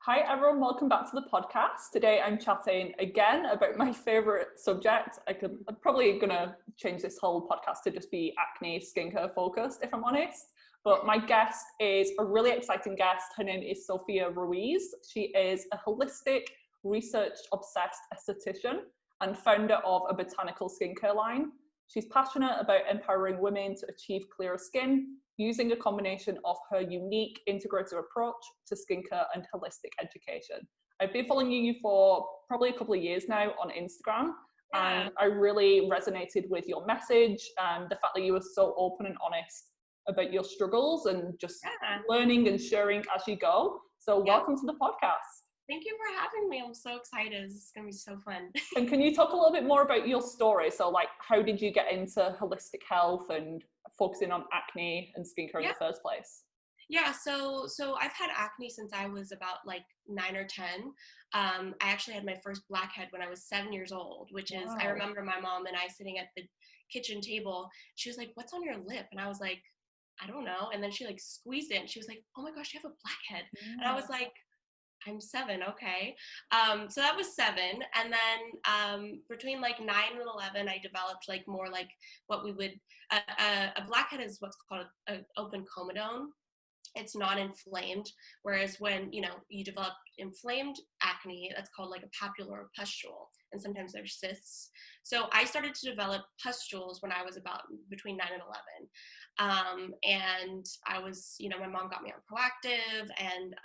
Hi everyone, welcome back to the podcast. Today I'm chatting again about my favourite subject. I'm probably gonna change this whole podcast to just be acne skincare focused, if I'm honest. But my guest is a really exciting guest. Her name is Sophia Ruiz. She is a holistic, research-obsessed esthetician and founder of a botanical skincare line. She's passionate about empowering women to achieve clearer skin, using a combination of her unique integrative approach to skincare and holistic education. I've been following you for probably a couple of years now on Instagram, and I really resonated with your message and the fact that you were so open and honest about your struggles and just learning and sharing as you go. So welcome to the podcast. Thank you for having me. I'm so excited. This is going to be so fun. And can you talk a little bit more about your story? So like, how did you get into holistic health and focusing on acne and skincare in the first place? Yeah, so I've had acne since I was about like 9 or 10. I actually had my first blackhead when I was 7 years old, which is, I remember my mom and I sitting at the kitchen table. She was like, "What's on your lip?" And I was like, "I don't know." And then she like squeezed it and she was like, "Oh my gosh, you have a blackhead." And I was like, I'm 7, okay. So that was 7. And then between like 9 and 11, I developed like more like what we would, a blackhead is what's called an open comedone. It's not inflamed. Whereas when, you develop inflamed acne, that's called like a papule or a pustule. And sometimes there's cysts. So I started to develop pustules when I was about between 9 and 11. And I was, my mom got me on Proactive, and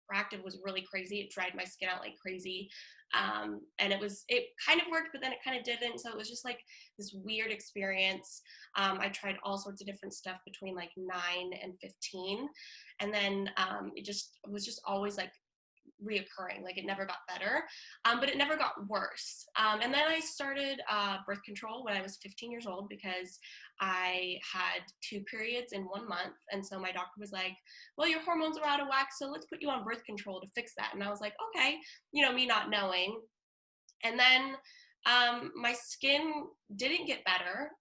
Proactive was really crazy. It dried my skin out like crazy. And it kind of worked, but then it kind of didn't. So it was just like this weird experience. I tried all sorts of different stuff between like 9 and 15. And then it was just always like reoccurring. Like it never got better, but it never got worse. And then I started birth control when I was 15 years old because I had 2 periods in 1 month. And so my doctor was like, "Well, your hormones are out of whack, so let's put you on birth control to fix that." And I was like, okay, me not knowing. And then my skin didn't get better,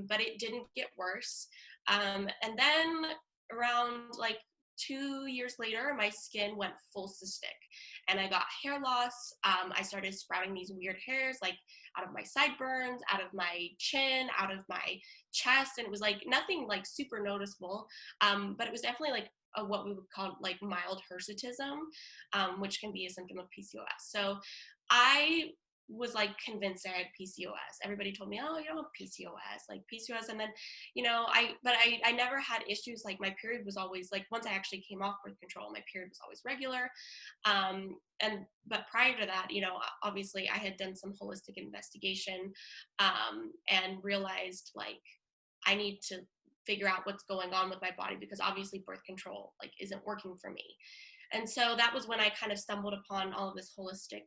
but it didn't get worse. And then around like 2 years later, my skin went full cystic and I got hair loss. I started sprouting these weird hairs like out of my sideburns, out of my chin, out of my chest. And it was like nothing like super noticeable, but it was definitely like what we would call like mild hirsutism, which can be a symptom of PCOS. So I was like convinced I had PCOS. Everybody told me, "Oh, you don't have PCOS," like PCOS. And then, I never had issues. Like my period was always like, once I actually came off birth control, my period was always regular. But prior to that, obviously I had done some holistic investigation, and realized like I need to figure out what's going on with my body, because obviously birth control like isn't working for me. And so that was when I kind of stumbled upon all of this holistic,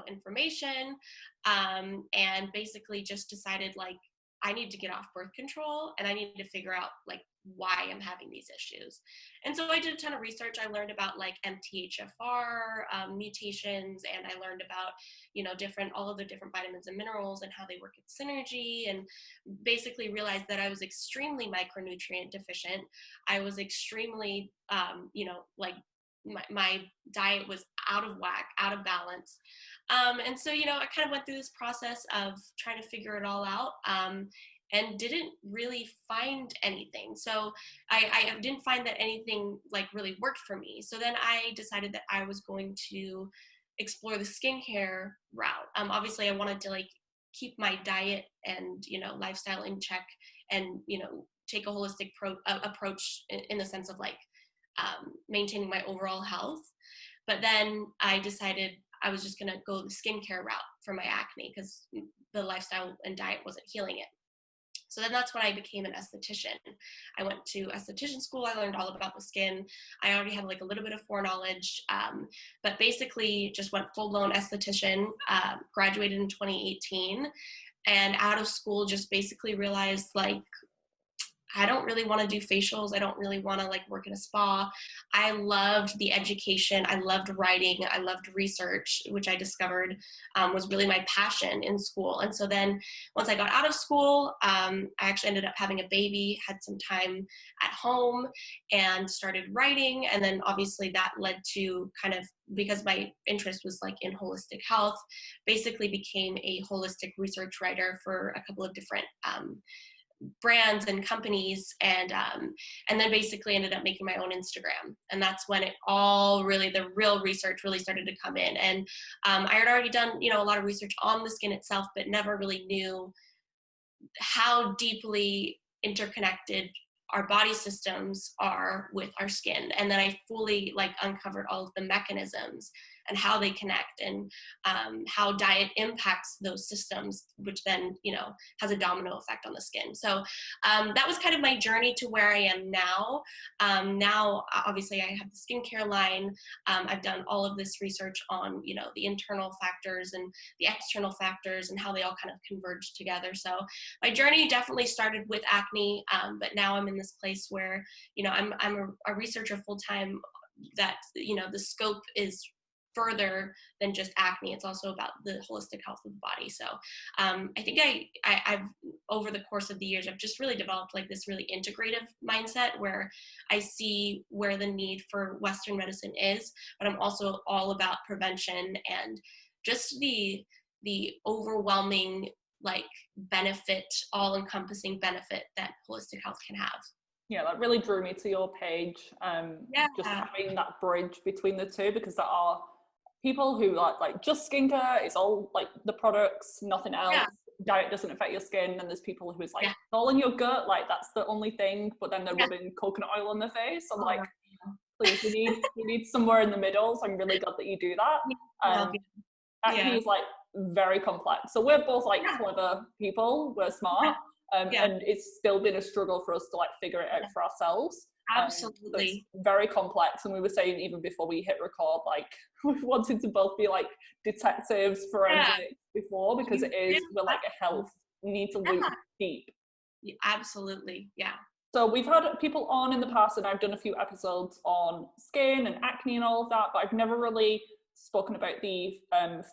information, and basically just decided like I need to get off birth control and I need to figure out like why I'm having these issues. And so I did a ton of research. I learned about like MTHFR mutations, and I learned about, all of the different vitamins and minerals and how they work in synergy, and basically realized that I was extremely micronutrient deficient. I was extremely, my diet was out of whack, out of balance. And so, I kind of went through this process of trying to figure it all out, and didn't really find anything. So I didn't find that anything like really worked for me. So then I decided that I was going to explore the skincare route. Obviously I wanted to like keep my diet and, lifestyle in check, and, take a holistic approach in the sense of like, maintaining my overall health. But then I decided I was just going to go the skincare route for my acne because the lifestyle and diet wasn't healing it. So then that's when I became an esthetician. I went to esthetician school. I learned all about the skin. I already had like a little bit of foreknowledge, but basically just went full-blown esthetician, graduated in 2018, and out of school just basically realized like I don't really want to do facials. I don't really want to like work in a spa. I loved the education. I loved writing. I loved research, which I discovered was really my passion in school. And so then once I got out of school, I actually ended up having a baby, had some time at home and started writing. And then obviously that led to kind of, because my interest was like in holistic health, basically became a holistic research writer for a couple of different brands and companies, and then basically ended up making my own Instagram. And that's when it all really, the real research really started to come in. And I had already done, you know, a lot of research on the skin itself, but never really knew how deeply interconnected our body systems are with our skin. And then I fully like uncovered all of the mechanisms and how they connect, and how diet impacts those systems, which then, you know, has a domino effect on the skin. So that was kind of my journey to where I am now. Now, obviously, I have the skincare line. I've done all of this research on, you know, the internal factors and the external factors and how they all kind of converge together. So my journey definitely started with acne, but now I'm in this place where, you know, I'm a researcher full-time, that, you know, the scope is further than just acne. It's also about the holistic health of the body. So I think I've over the course of the years, I've just really developed like this really integrative mindset where I see where the need for Western medicine is, but I'm also all about prevention and just the overwhelming like benefit, all-encompassing benefit that holistic health can have. Yeah, that really drew me to your page. Just having that bridge between the two, because there are people who like just skincare, it's all like the products, nothing else. Yeah. Diet doesn't affect your skin. And there's people who is like, it's all in your gut, like that's the only thing. But then they're rubbing coconut oil on their face. I'm like, please, you need somewhere in the middle. So I'm really glad that you do that. Acne is like very complex. So we're both like clever people. We're smart. And it's still been a struggle for us to like figure it out for ourselves. Absolutely. So it's very complex. And we were saying even before we hit record, like we wanted to both be like detectives, forensics before, because it is, we're like a health, we need to look deep. Absolutely. Yeah. So we've had people on in the past, and I've done a few episodes on skin and acne and all of that, but I've never really spoken about the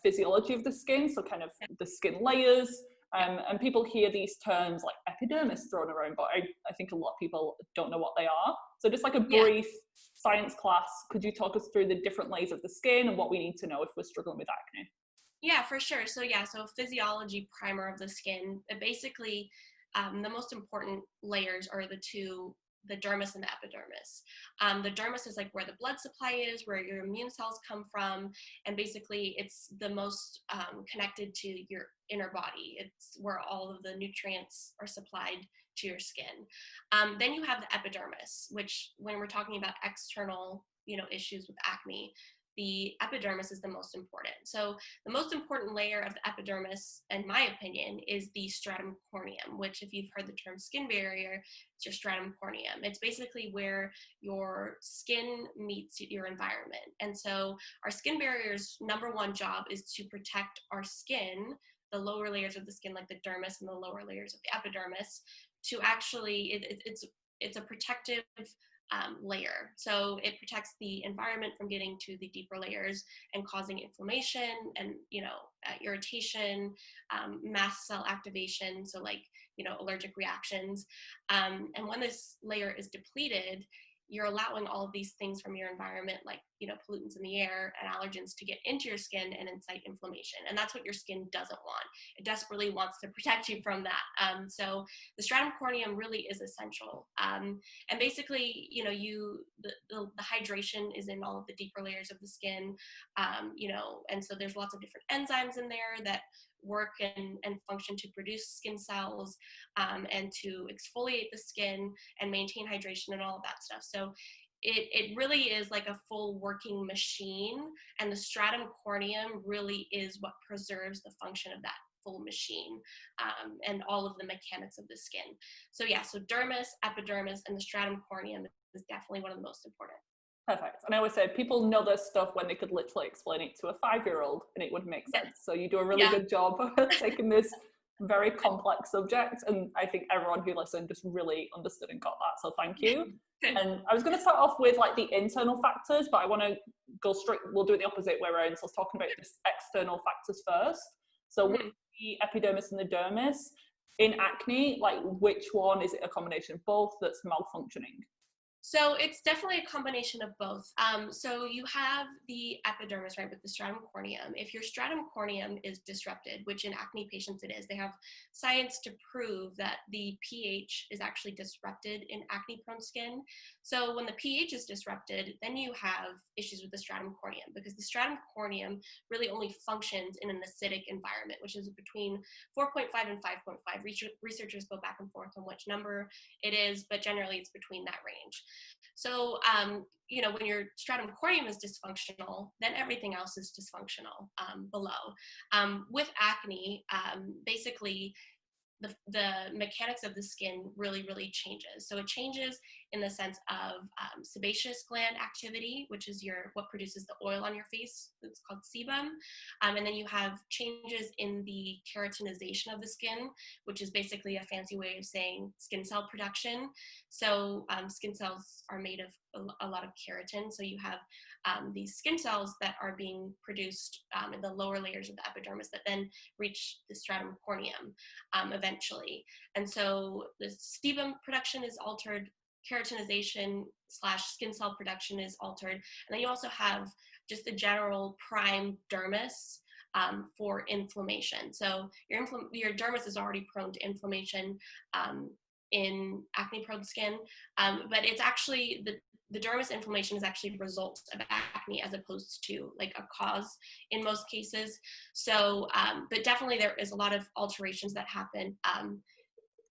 physiology of the skin. So kind of the skin layers. And people hear these terms like epidermis thrown around, but I think a lot of people don't know what they are. So just like a brief science class, could you talk us through the different layers of the skin and what we need to know if we're struggling with acne? Yeah, for sure. So physiology primer of the skin. Basically, the most important layers are the dermis and the epidermis. The dermis is like where the blood supply is, where your immune cells come from, and basically it's the most connected to your inner body. It's where all of the nutrients are supplied to your skin. Then you have the epidermis, which when we're talking about external, you know, issues with acne, the epidermis is the most important. So the most important layer of the epidermis, in my opinion, is the stratum corneum, which if you've heard the term skin barrier, it's your stratum corneum. It's basically where your skin meets your environment. And so our skin barrier's number one job is to protect our skin, the lower layers of the skin, like the dermis and the lower layers of the epidermis, to actually, it's a protective layer. So it protects the environment from getting to the deeper layers and causing inflammation and, you know, irritation, mast cell activation. So like, you know, allergic reactions. And when this layer is depleted, you're allowing all of these things from your environment, like, you know, pollutants in the air and allergens to get into your skin and incite inflammation. And that's what your skin doesn't want. It desperately wants to protect you from that. So the stratum corneum really is essential. And basically, you know, the hydration is in all of the deeper layers of the skin, you know, and so there's lots of different enzymes in there that work and function to produce skin cells and to exfoliate the skin and maintain hydration and all of that stuff. So it really is like a full working machine, and the stratum corneum really is what preserves the function of that full machine and all of the mechanics of the skin. So so dermis, epidermis, and the stratum corneum is definitely one of the most important. Perfect. And I always say people know this stuff when they could literally explain it to a 5-year-old and it would make sense. So you do a really good job of taking this very complex subject, and I think everyone who listened just really understood and got that, so thank you. And I was going to start off with like the internal factors, but I want to go straight, we'll do it the opposite way around, so I was talking about the external factors first. So with the epidermis and the dermis, in acne, like which one, is it a combination of both that's malfunctioning? So it's definitely a combination of both. So you have the epidermis, right, with the stratum corneum. If your stratum corneum is disrupted, which in acne patients it is, they have science to prove that the pH is actually disrupted in acne-prone skin. So when the pH is disrupted, then you have issues with the stratum corneum, because the stratum corneum really only functions in an acidic environment, which is between 4.5 and 5.5. Researchers go back and forth on which number it is, but generally it's between that range. So, you know, when your stratum corneum is dysfunctional, then everything else is dysfunctional below. With acne, basically, the mechanics of the skin really changes. So it changes in the sense of sebaceous gland activity, which is what produces the oil on your face. It's called sebum. And then you have changes in the keratinization of the skin, which is basically a fancy way of saying skin cell production. So skin cells are made of a lot of keratin. So you have these skin cells that are being produced in the lower layers of the epidermis that then reach the stratum corneum eventually. And so the sebum production is altered, keratinization / skin cell production is altered. And then you also have just the general prime dermis for inflammation. So your dermis is already prone to inflammation in acne-prone skin, but it's actually the dermis inflammation is actually a result of acne as opposed to like a cause in most cases. So, but definitely there is a lot of alterations that happen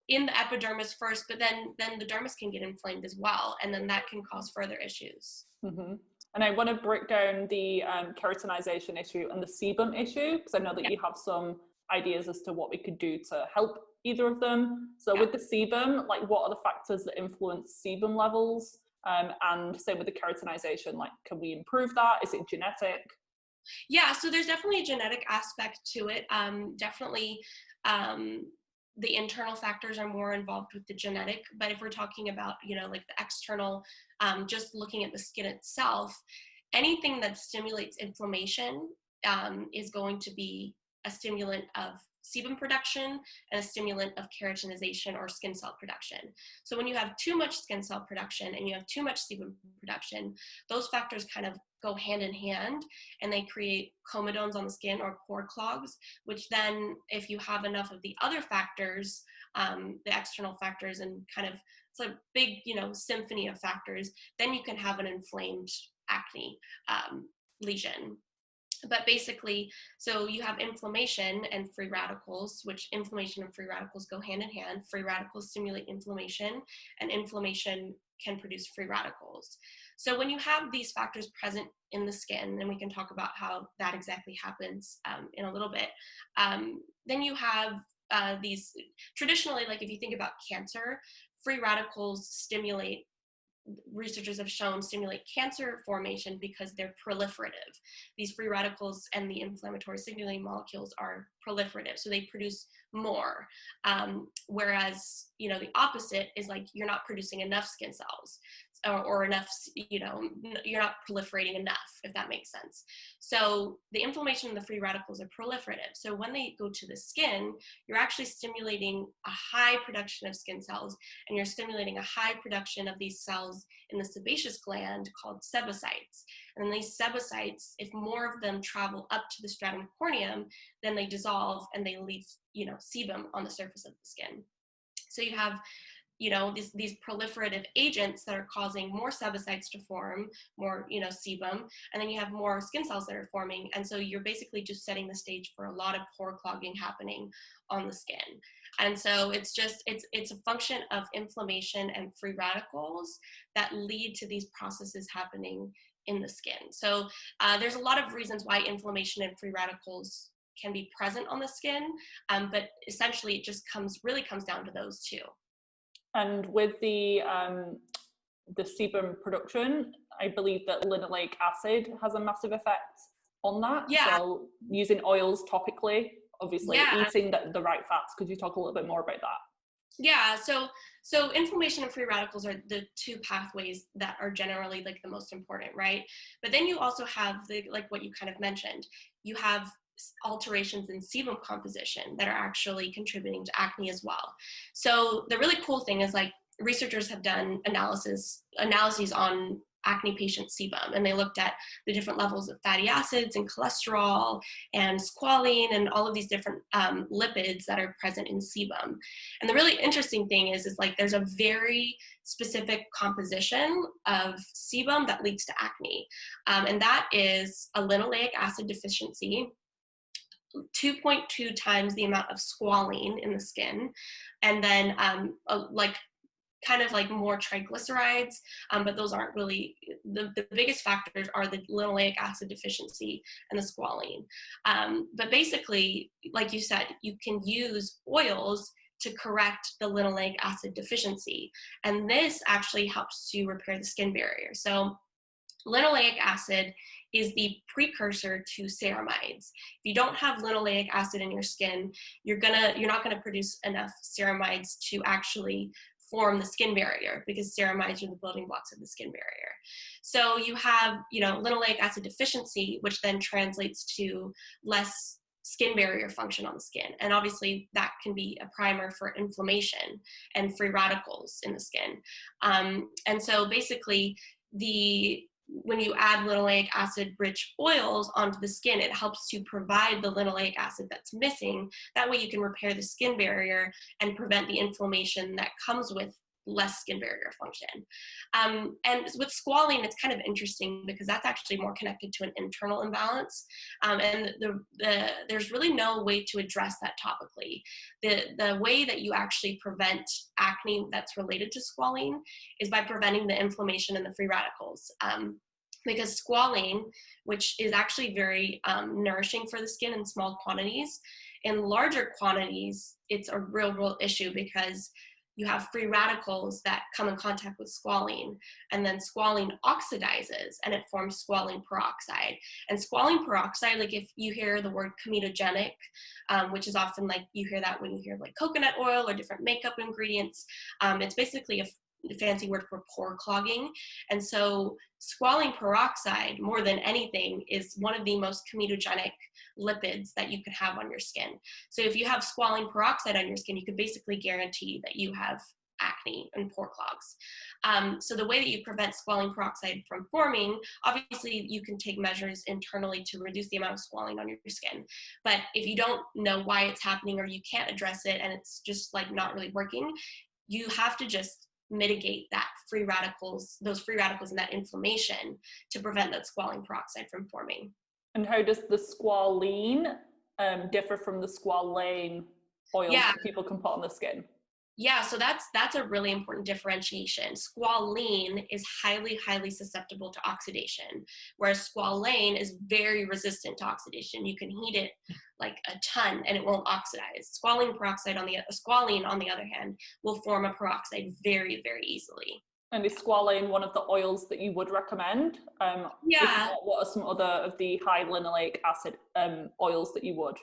in the epidermis first, but then the dermis can get inflamed as well, and then that can cause further issues. And I want to break down the keratinization issue and the sebum issue, because I know that you have some ideas as to what we could do to help either of them. So with the sebum, like what are the factors that influence sebum levels? And same with the keratinization, like can we improve that? Is it genetic? Yeah, so there's definitely a genetic aspect to it. Definitely the internal factors are more involved with the genetic, but if we're talking about, you know, like the external, just looking at the skin itself, anything that stimulates inflammation is going to be a stimulant of sebum production and a stimulant of keratinization or skin cell production. So when you have too much skin cell production and you have too much sebum production, those factors kind of go hand in hand, and they create comedones on the skin or pore clogs, which then if you have enough of the other factors, the external factors, and kind of it's a big, you know, symphony of factors, then you can have an inflamed acne lesion. But basically, so you have inflammation and free radicals, which inflammation and free radicals go hand in hand. Free radicals stimulate inflammation, and inflammation can produce free radicals. So when you have these factors present in the skin, and we can talk about how that exactly happens in a little bit, then you have these, traditionally, like if you think about cancer, free radicals stimulate, researchers have shown stimulate cancer formation because they're proliferative. These free radicals and the inflammatory signaling molecules are proliferative, so they produce more. Whereas, you know, the opposite is like you're not producing enough skin cells or enough, you know, you're not proliferating enough, if that makes sense. So the inflammation and the free radicals are proliferative. So when they go to the skin, you're actually stimulating a high production of skin cells, and you're stimulating a high production of these cells in the sebaceous gland called sebocytes. And then these sebocytes, if more of them travel up to the stratum corneum, then they dissolve and they leave, you know, sebum on the surface of the skin. So you have, you know, these proliferative agents that are causing more sebocytes to form, more, you know, sebum, and then you have more skin cells that are forming. And so you're basically just setting the stage for a lot of pore clogging happening on the skin. And so it's just, it's a function of inflammation and free radicals that lead to these processes happening in the skin. So there's a lot of reasons why inflammation and free radicals can be present on the skin, but essentially it just really comes down to those two. And with the sebum production, I believe that linoleic acid has a massive effect on that. Yeah. So using oils topically obviously Yeah. eating the right fats. Could you talk a little bit more about that? Yeah, so inflammation and free radicals are the two pathways that are generally like the most important, right? But then you also have the, like what you kind of mentioned, you have alterations in sebum composition that are actually contributing to acne as well. So the really cool thing is, like, researchers have done analyses on acne patient sebum, and they looked at the different levels of fatty acids and cholesterol and squalene and all of these different lipids that are present in sebum. And the really interesting thing is like there's a very specific composition of sebum that leads to acne, and that is a linoleic acid deficiency, 2.2 times the amount of squalene in the skin, and then like kind of like more triglycerides, but those aren't really, the biggest factors are the linoleic acid deficiency and the squalene. But basically, like you said, you can use oils to correct the linoleic acid deficiency. And this actually helps to repair the skin barrier. So linoleic acid is the precursor to ceramides. If you don't have linoleic acid in your skin, you're not gonna produce enough ceramides to actually form the skin barrier, because ceramides are the building blocks of the skin barrier. So you have, linoleic acid deficiency, which then translates to less skin barrier function on the skin. And obviously that can be a primer for inflammation and free radicals in the skin. And so basically when you add linoleic acid rich oils onto the skin, it helps to provide the linoleic acid that's missing. That way you can repair the skin barrier and prevent the inflammation that comes with less skin barrier function. And with squalene, it's kind of interesting because that's actually more connected to an internal imbalance. And there's really no way to address that topically. The way that you actually prevent acne that's related to squalene is by preventing the inflammation and the free radicals. Because squalene, which is actually very nourishing for the skin in small quantities, in larger quantities, it's a real issue, because you have free radicals that come in contact with squalene, and then squalene oxidizes and it forms squalene peroxide. And squalene peroxide, like if you hear the word comedogenic, which is often like you hear that when you hear like coconut oil or different makeup ingredients, it's basically a fancy word for pore clogging. And so squalene peroxide, more than anything, is one of the most comedogenic lipids that you could have on your skin. So if you have squalene peroxide on your skin, you could basically guarantee that you have acne and pore clogs. So the way that you prevent squalene peroxide from forming, obviously you can take measures internally to reduce the amount of squalene on your skin. But if you don't know why it's happening, or you can't address it and it's just like not really working, you have to just mitigate that those free radicals and that inflammation to prevent that squalene peroxide from forming. And how does the squalene differ from the squalane oils that people can put on the skin? Yeah, so that's a really important differentiation. Squalene is highly susceptible to oxidation, whereas squalane is very resistant to oxidation. You can heat it like a ton and it won't oxidize. Squalene, on the other hand, will form a peroxide very easily. And is squalane one of the oils that you would recommend? Yeah. What are some other of the high linoleic acid oils that you would?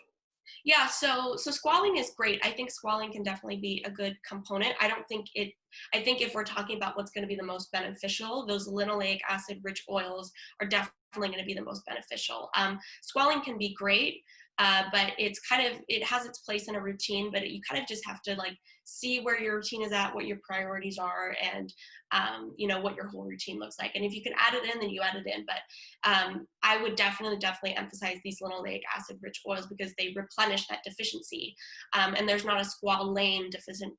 Yeah, so squalene is great. I think squalene can definitely be a good component. I think if we're talking about what's going to be the most beneficial, those linoleic acid rich oils are definitely going to be the most beneficial. Squalene can be great, but it has its place in a routine, but you kind of just have to like see where your routine is at, what your priorities are, and what your whole routine looks like. And if you can add it in, then you add it in. But I would definitely emphasize these linoleic acid rich oils because they replenish that deficiency. And there's not a squalane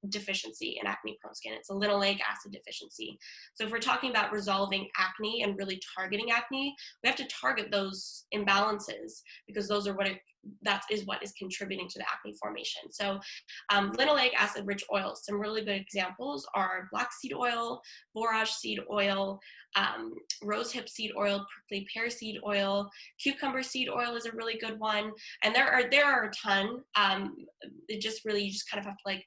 deficiency in acne prone skin. It's a linoleic acid deficiency. So if we're talking about resolving acne and really targeting acne, we have to target those imbalances, because those are what is contributing to the acne formation. So linoleic acid rich oils, some really good examples are black seed oil, borage seed oil, rosehip seed oil, prickly pear seed oil, cucumber seed oil is a really good one. And there are a ton. You just kind of have to like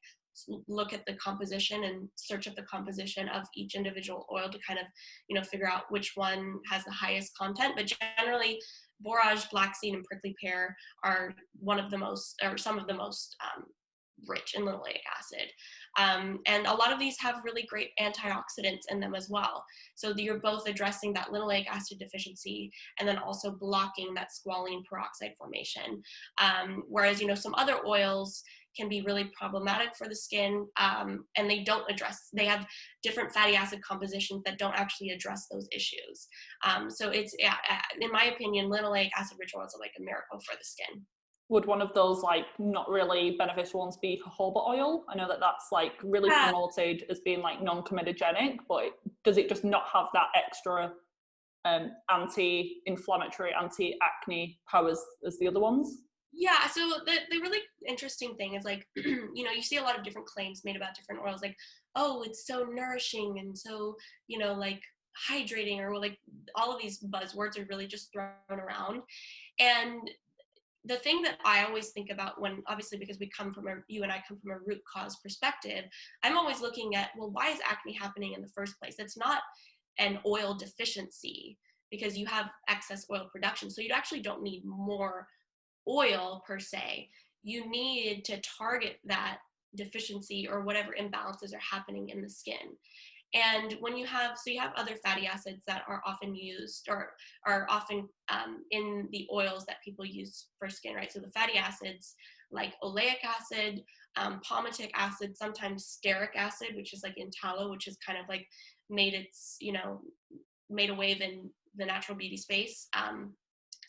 look at the composition and search up the composition of each individual oil to kind of figure out which one has the highest content. But generally borage, black seed, and prickly pear are some of the most rich in linoleic acid. And a lot of these have really great antioxidants in them as well. So you're both addressing that linoleic acid deficiency and then also blocking that squalene peroxide formation. Whereas, some other oils can be really problematic for the skin, and they have different fatty acid compositions that don't actually address those issues. So in my opinion, linoleic acid rich oils are like a miracle for the skin. Would one of those like not really beneficial ones be jojoba oil? I know that that's like really promoted as being like non-comedogenic, but does it just not have that extra anti-inflammatory, anti-acne powers as the other ones? Yeah, so the really interesting thing is like, you see a lot of different claims made about different oils, like, oh, it's so nourishing and so, like hydrating, or like all of these buzzwords are really just thrown around. And the thing that I always think about when, obviously, because you and I come from a root cause perspective, I'm always looking at, well, why is acne happening in the first place? It's not an oil deficiency because you have excess oil production. So you actually don't need more oil per se. You need to target that deficiency or whatever imbalances are happening in the skin. And when you have other fatty acids that are often used or are often in the oils that people use for skin, right? So the fatty acids like oleic acid, palmitic acid, sometimes stearic acid, which is like in tallow, which is kind of like made a wave in the natural beauty space.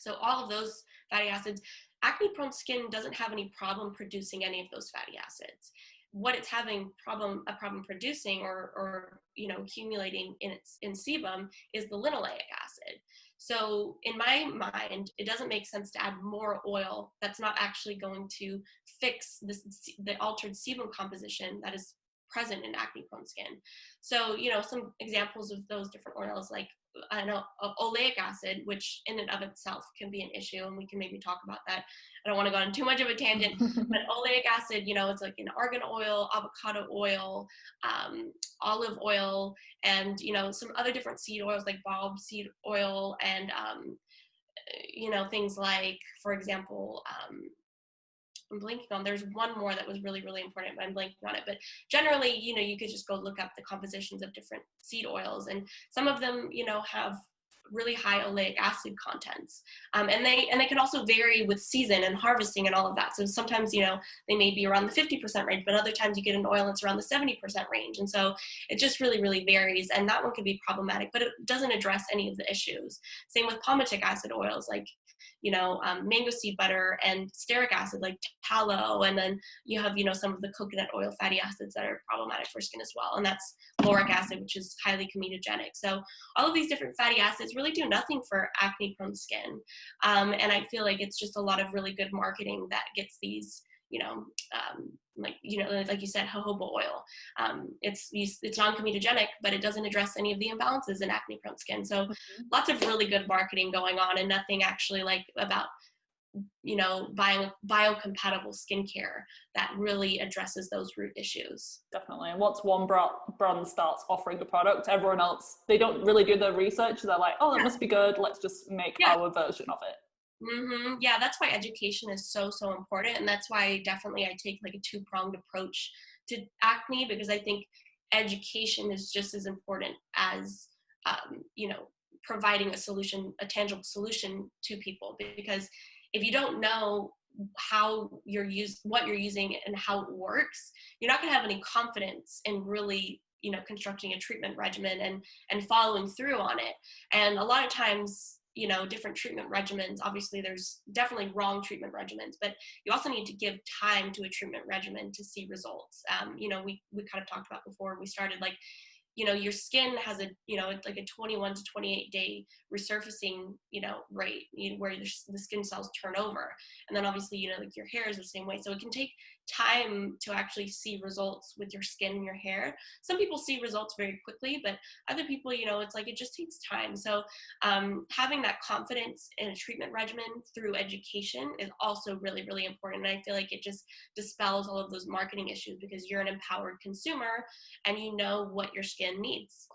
So all of those fatty acids, acne-prone skin doesn't have any problem producing any of those fatty acids. What it's having a problem producing or accumulating in sebum is the linoleic acid. So in my mind, it doesn't make sense to add more oil that's not actually going to fix the altered sebum composition that is present in acne-prone skin. So, some examples of those different oils, like oleic acid, which in and of itself can be an issue, and we can maybe talk about that. I don't want to go on too much of a tangent, but oleic acid, it's like an argan oil, avocado oil, olive oil, and some other different seed oils like bulb seed oil, and things like, for example, I'm blanking on, there's one more that was really, really important, but I'm blanking on it. But generally, you could just go look up the compositions of different seed oils, and some of them, have really high oleic acid contents. And they can also vary with season and harvesting and all of that. So sometimes, they may be around the 50% range, but other times you get an oil that's around the 70% range. And so it just really, really varies. And that one can be problematic, but it doesn't address any of the issues. Same with palmitic acid oils, like mango seed butter, and stearic acid like tallow, and then you have some of the coconut oil fatty acids that are problematic for skin as well, and that's lauric acid, which is highly comedogenic. So all of these different fatty acids really do nothing for acne prone skin, and I feel like it's just a lot of really good marketing that gets these like you said, jojoba oil. It's non-comedogenic, but it doesn't address any of the imbalances in acne-prone skin. So lots of really good marketing going on, and nothing actually like about biocompatible skincare that really addresses those root issues. Definitely. And once one brand starts offering a product, everyone else, they don't really do their research. They're like, oh, that must be good. Let's just make our version of it. Yeah, that's why education is so important, and that's why I take like a two-pronged approach to acne, because I think education is just as important as providing a tangible solution to people. Because if you don't know what you're using and how it works, you're not going to have any confidence in really constructing a treatment regimen and following through on it. And a lot of times, different treatment regimens, obviously there's definitely wrong treatment regimens, but you also need to give time to a treatment regimen to see results. We kind of talked about before we started, like, your skin has it's like a 21 to 28 day resurfacing, rate, where the skin cells turn over. And then obviously, like your hair is the same way. So it can take time to actually see results with your skin and your hair. Some people see results very quickly, but other people, it's like, it just takes time. So having that confidence in a treatment regimen through education is also really, really important. And I feel like it just dispels all of those marketing issues, because you're an empowered consumer and you know what your skin needs.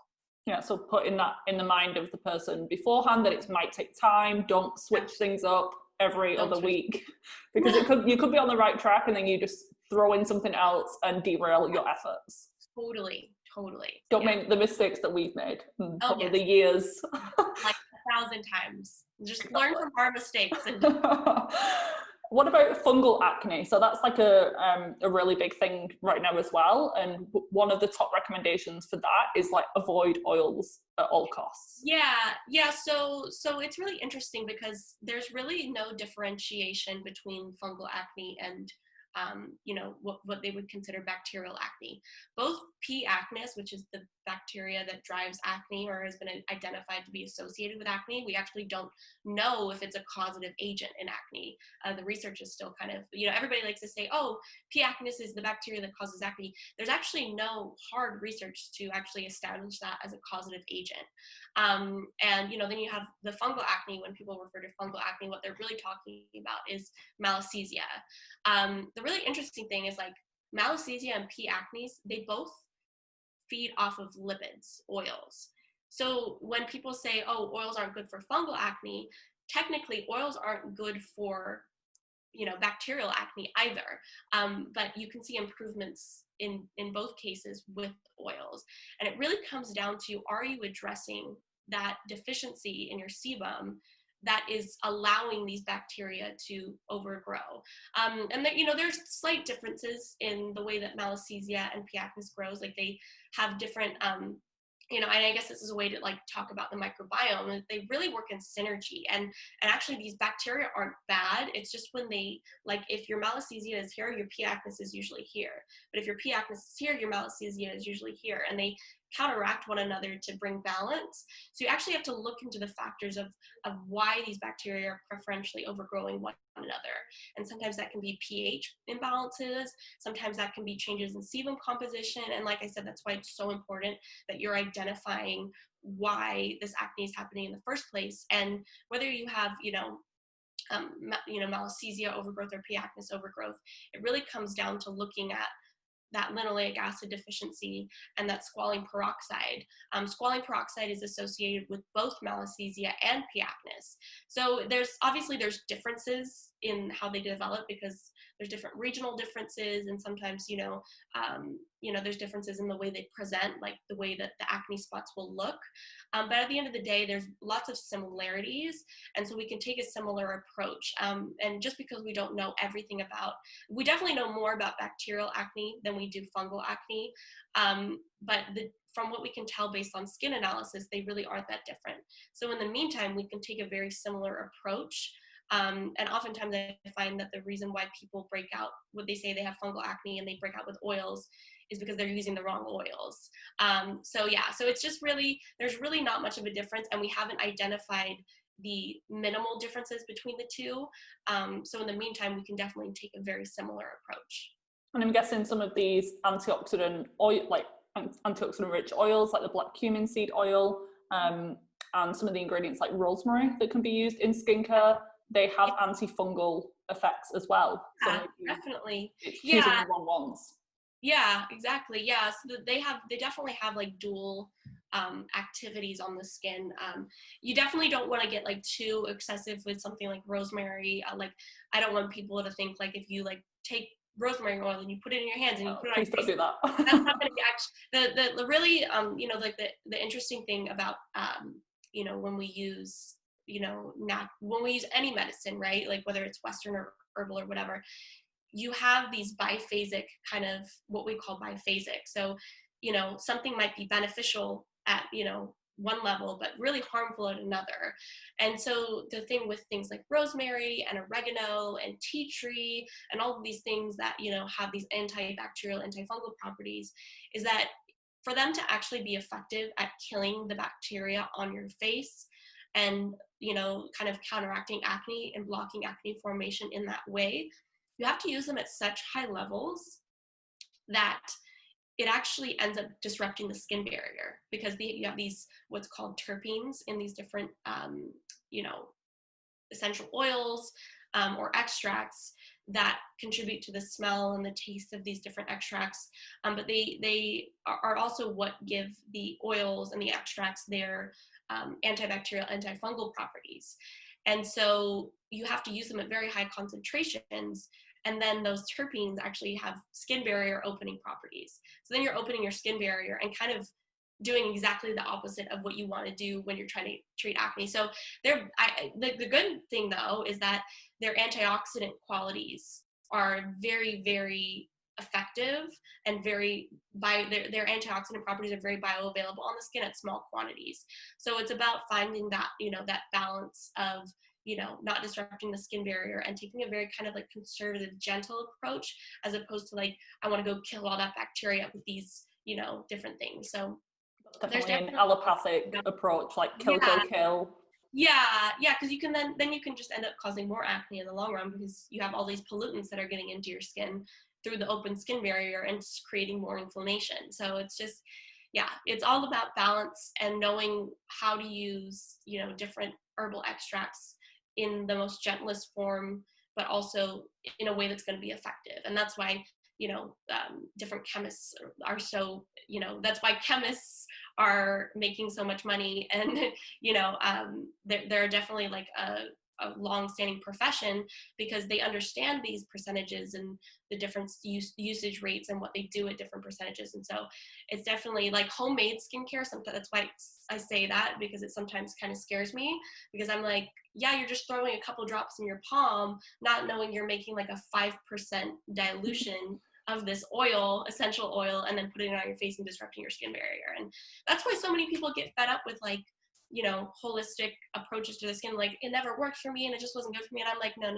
Yeah, so putting that in the mind of the person beforehand that it might take time. Don't switch things up every other week because you could be on the right track and then you just throw in something else and derail your efforts. Totally. Don't make the mistakes that we've made over the years. Like 1,000 times. Just learn from our mistakes. And what about fungal acne? So that's like a really big thing right now as well. And one of the top recommendations for that is like avoid oils at all costs. Yeah. So it's really interesting because there's really no differentiation between fungal acne and what they would consider bacterial acne. Both P. acnes, which is the bacteria that drives acne or has been identified to be associated with acne, we actually don't know if it's a causative agent in acne. The research is still kind of, everybody likes to say, oh, P. acnes is the bacteria that causes acne. There's actually no hard research to actually establish that as a causative agent. And, then you have the fungal acne. When people refer to fungal acne, what they're really talking about is malassezia. The really interesting thing is like malassezia and P. acnes, they both feed off of lipids, oils. So when people say, oh, oils aren't good for fungal acne, technically oils aren't good for, bacterial acne either. But you can see improvements in both cases with oils. And it really comes down to, are you addressing that deficiency in your sebum that is allowing these bacteria to overgrow? And there's slight differences in the way that malassezia and P. acnes grows. Like they have different, and I guess this is a way to like talk about the microbiome. They really work in synergy, and actually these bacteria aren't bad. It's just when they, like, if your malassezia is here, your P. acnes is usually here. But if your P. acnes is here, your malassezia is usually here, and they counteract one another to bring balance. So you actually have to look into the factors of why these bacteria are preferentially overgrowing one another. And sometimes that can be pH imbalances. Sometimes that can be changes in sebum composition. And like I said, that's why it's so important that you're identifying why this acne is happening in the first place. And whether you have, malassezia overgrowth or P. acnes overgrowth, it really comes down to looking at that linoleic acid deficiency and that squalene peroxide. Squalene peroxide is associated with both malassezia and P. acnes. So there's differences in how they develop because there's different regional differences, and sometimes there's differences in the way they present, like the way that the acne spots will look. But at the end of the day, there's lots of similarities, and so we can take a similar approach. And just because we don't know everything we definitely know more about bacterial acne than we do fungal acne. But from what we can tell based on skin analysis, they really aren't that different. So in the meantime, we can take a very similar approach. And oftentimes I find that the reason why people break out, what they say they have fungal acne and they break out with oils, is because they're using the wrong oils. So it's just really, there's really not much of a difference, and we haven't identified the minimal differences between the two. So in the meantime, we can definitely take a very similar approach. And I'm guessing some of these antioxidant oil, like antioxidant rich oils, like the black cumin seed oil, and some of the ingredients like rosemary that can be used in skincare, they have antifungal effects as well. So definitely. Choosing the wrong ones. Yeah, exactly. Yeah, so they definitely have like dual activities on the skin. You definitely don't want to get like too excessive with something like rosemary. Like I don't want people to think like if you like take rosemary oil and you put it in your hands and you put it on your face. Please don't do that. That's not going to be actually the really like the interesting thing about when we use when we use any medicine, right? Like whether it's Western or herbal or whatever, you have these biphasic kind of what we call biphasic. So, something might be beneficial at, one level, but really harmful at another. And so the thing with things like rosemary and oregano and tea tree and all of these things that, have these antibacterial, antifungal properties is that for them to actually be effective at killing the bacteria on your face and, kind of counteracting acne and blocking acne formation in that way, you have to use them at such high levels that it actually ends up disrupting the skin barrier because you have these what's called terpenes in these different, essential oils or extracts that contribute to the smell and the taste of these different extracts. But they are also what give the oils and the extracts their antibacterial, antifungal properties. And so you have to use them at very high concentrations. And then those terpenes actually have skin barrier opening properties. So then you're opening your skin barrier and kind of doing exactly the opposite of what you want to do when you're trying to treat acne. So the good thing though is that their antioxidant qualities are very, very effective and their antioxidant properties are very bioavailable on the skin at small quantities. So it's about finding that, that balance of, not disrupting the skin barrier and taking a very kind of like conservative, gentle approach, as opposed to like, I want to go kill all that bacteria with these, different things. So definitely an allopathic approach, like kill. Yeah, because you can then you can just end up causing more acne in the long run, because you have all these pollutants that are getting into your skin through the open skin barrier and just creating more inflammation. So it's just, it's all about balance and knowing how to use, different herbal extracts in the most gentlest form, but also in a way that's going to be effective. And that's why, different chemists are so, that's why chemists are making so much money. And, they're definitely like a long-standing profession, because they understand these percentages and the different usage rates and what they do at different percentages. And so it's definitely like homemade skincare. Sometimes that's why I say that, because it sometimes kind of scares me, because I'm like, you're just throwing a couple drops in your palm, not knowing you're making like a 5% dilution of this oil, essential oil, and then putting it on your face and disrupting your skin barrier. And that's why so many people get fed up with like, holistic approaches to the skin. Like, it never worked for me and it just wasn't good for me. And I'm like, no.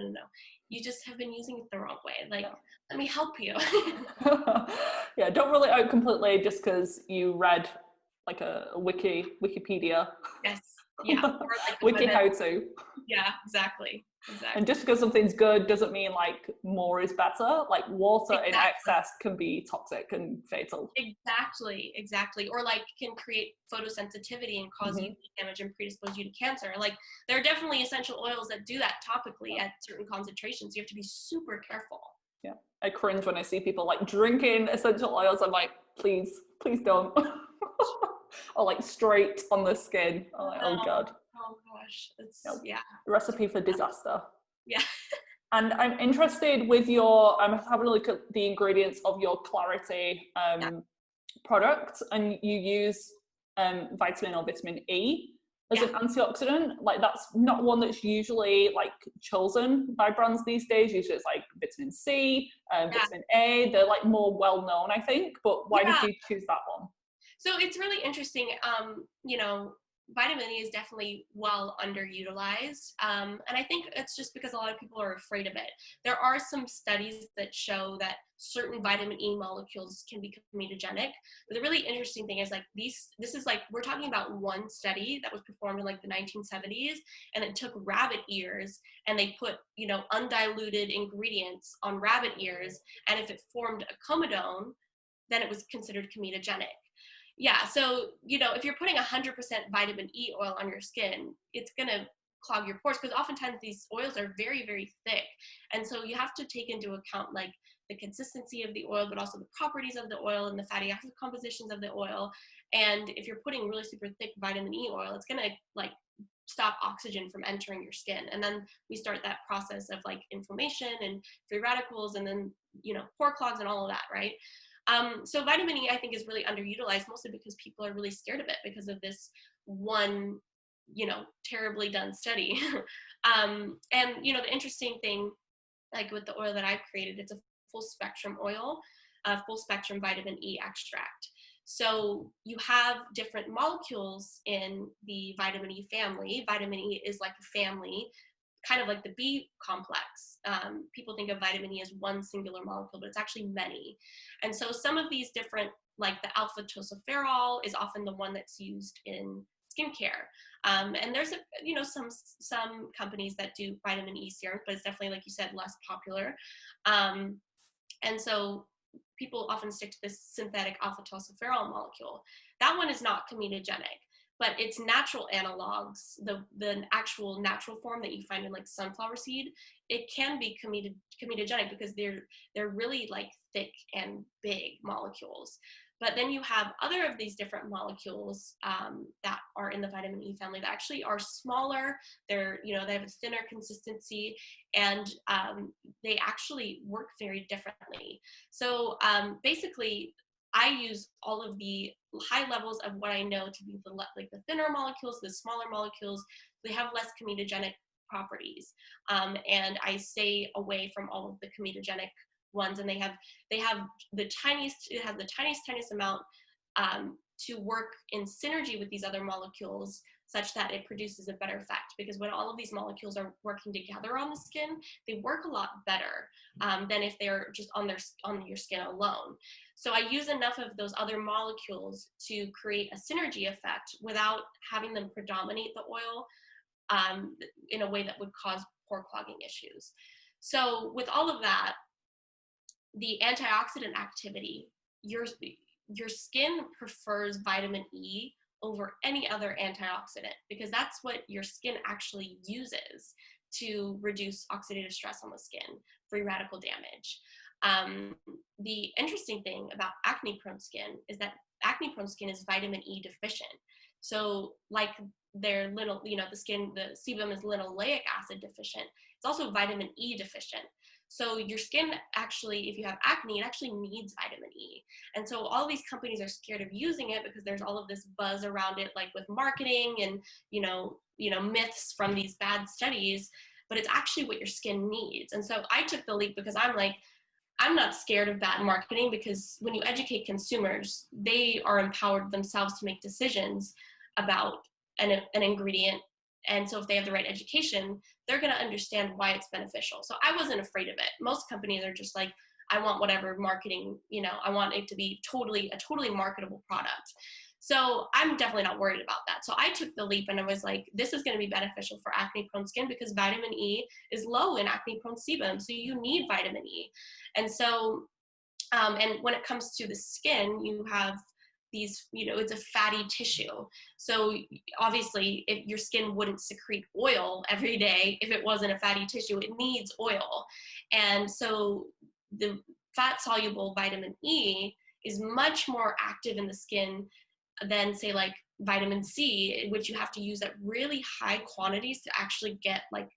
You just have been using it the wrong way. Like, let me help you. Don't rule it out completely just because you read like a Wikipedia. Yes. Yeah. Or like Wiki how to. Yeah, exactly. And just because something's good doesn't mean like more is better. Like water in excess can be toxic and fatal. Exactly. Or like can create photosensitivity and cause UV damage and predispose you to cancer. Like, there are definitely essential oils that do that topically at certain concentrations. You have to be super careful. Yeah, I cringe when I see people like drinking essential oils. I'm like, please don't. Or like straight on the skin. I'm like, oh God. Oh gosh, it's recipe for disaster. Yeah. And I'm interested with I'm having a look at the ingredients of your Clarity product, and you use vitamin or vitamin E as an antioxidant. Like, that's not one that's usually like chosen by brands these days. Usually it's like vitamin C, vitamin A. They're like more well known, I think. But why did you choose that one? So it's really interesting. Vitamin E is definitely well underutilized. And I think it's just because a lot of people are afraid of it. There are some studies that show that certain vitamin E molecules can be comedogenic. But the really interesting thing is like this is like, we're talking about one study that was performed in like the 1970s, and it took rabbit ears and they put, undiluted ingredients on rabbit ears. And if it formed a comedone, then it was considered comedogenic. Yeah, so, if you're putting 100% vitamin E oil on your skin, it's going to clog your pores, because oftentimes these oils are very, very thick. And so you have to take into account like the consistency of the oil, but also the properties of the oil and the fatty acid compositions of the oil. And if you're putting really super thick vitamin E oil, it's going to like stop oxygen from entering your skin. And then we start that process of like inflammation and free radicals, and then, pore clogs and all of that, right? So vitamin E, I think, is really underutilized, mostly because people are really scared of it because of this one, terribly done study. And, the interesting thing, like with the oil that I've created, it's a full spectrum oil, full spectrum vitamin E extract. So you have different molecules in the vitamin E family. Vitamin E is like a family, kind of like the B complex. People think of vitamin E as one singular molecule, but it's actually many. And so some of these different, like the alpha tocopherol is often the one that's used in skincare. And there's some companies that do vitamin E serums, but it's definitely, like you said, less popular. And so people often stick to this synthetic alpha tocopherol molecule. That one is not comedogenic. but its natural analogs, the actual natural form that you find in like sunflower seed, it can be comedogenic because they're really like thick and big molecules. But then you have other of these different molecules that are in the vitamin E family that actually are smaller. They're, you know, they have a thinner consistency, and they actually work very differently. So basically, I use all of the high levels of what I know to be the thinner molecules, the smaller molecules. They have less comedogenic properties, and I stay away from all of the comedogenic ones. And they have the tiniest. It has the tiniest amount to work in synergy with these other molecules, such that it produces a better effect. Because when all of these molecules are working together on the skin, they work a lot better than if they're just on your skin alone. So I use enough of those other molecules to create a synergy effect without having them predominate the oil in a way that would cause pore clogging issues. So with all of that, the antioxidant activity, your skin prefers vitamin E over any other antioxidant, because that's what your skin actually uses to reduce oxidative stress on the skin, free radical damage. The interesting thing about acne-prone skin is that acne-prone skin is vitamin E deficient. So like their little, you know, the sebum is linoleic acid deficient. It's also vitamin E deficient. So your skin actually, if you have acne, it actually needs vitamin E. And so all these companies are scared of using it because there's all of this buzz around it, like with marketing and, you know, myths from these bad studies, but it's actually what your skin needs. And so I took the leap because I'm not scared of bad marketing, because when you educate consumers, they are empowered themselves to make decisions about an ingredient. And so if they have the right education, they're going to understand why it's beneficial. So I wasn't afraid of it. Most companies are just like, I want whatever marketing, you know, I want it to be a totally marketable product. So I'm definitely not worried about that. So I took the leap and I was like, this is going to be beneficial for acne-prone skin because vitamin E is low in acne-prone sebum. So you need vitamin E. And so, and when it comes to the skin, you have these, you know, it's a fatty tissue. So obviously if your skin wouldn't secrete oil every day if it wasn't a fatty tissue, it needs oil. And so the fat soluble vitamin E is much more active in the skin than say like vitamin C, which you have to use at really high quantities to actually get like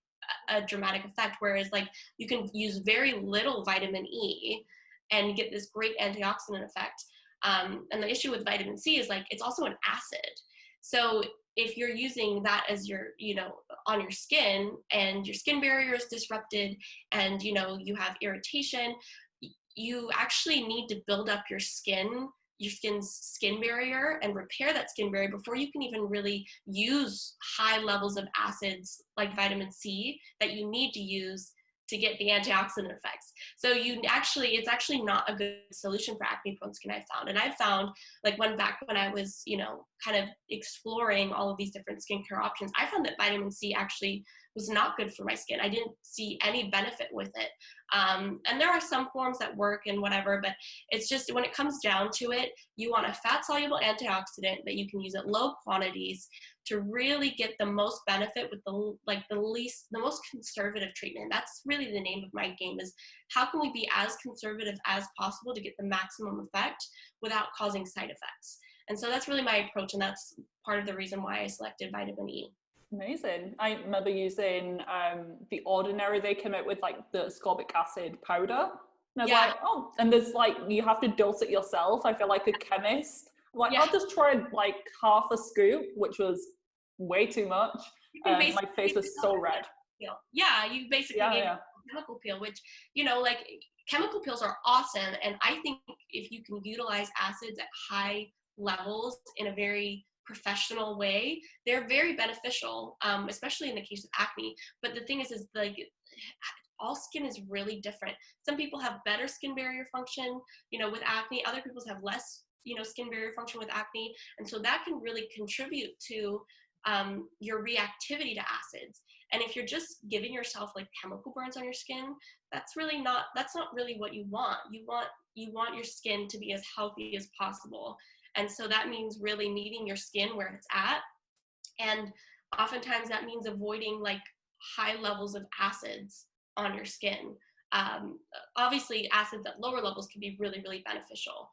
a dramatic effect. Whereas like you can use very little vitamin E and get this great antioxidant effect. And the issue with vitamin C is like, it's also an acid. So if you're using that as your, you know, on your skin and your skin barrier is disrupted and, you know, you have irritation, you actually need to build up your skin's skin barrier and repair that skin barrier before you can even really use high levels of acids like vitamin C that you need to use to get the antioxidant effects. So it's actually not a good solution for acne-prone skin, I found. And I found, like, when I was, you know, kind of exploring all of these different skincare options, I found that vitamin C actually was not good for my skin. I didn't see any benefit with it. And there are some forms that work and whatever, but it's just, when it comes down to it, you want a fat-soluble antioxidant that you can use at low quantities to really get the most benefit with the most conservative treatment. That's really the name of my game, is how can we be as conservative as possible to get the maximum effect without causing side effects. And so that's really my approach, and that's part of the reason why I selected vitamin E. Amazing. I remember using The Ordinary. They came out with like the ascorbic acid powder. And I was like, oh, and there's like, you have to dose it yourself. I feel like a chemist. Like, I'll just try like half a scoop, which was way too much. My face was so red. Yeah, you basically gave a chemical peel, which, you know, like, chemical peels are awesome. And I think if you can utilize acids at high levels in a very professional way, they're very beneficial, especially in the case of acne. But the thing is like, all skin is really different. Some people have better skin barrier function, you know, with acne. Other people have less, you know, skin barrier function with acne. And so that can really contribute to your reactivity to acids. And if you're just giving yourself like chemical burns on your skin, that's not really what you want. You want your skin to be as healthy as possible. And so that means really meeting your skin where it's at. And oftentimes that means avoiding like high levels of acids on your skin. Obviously acids at lower levels can be really, really beneficial.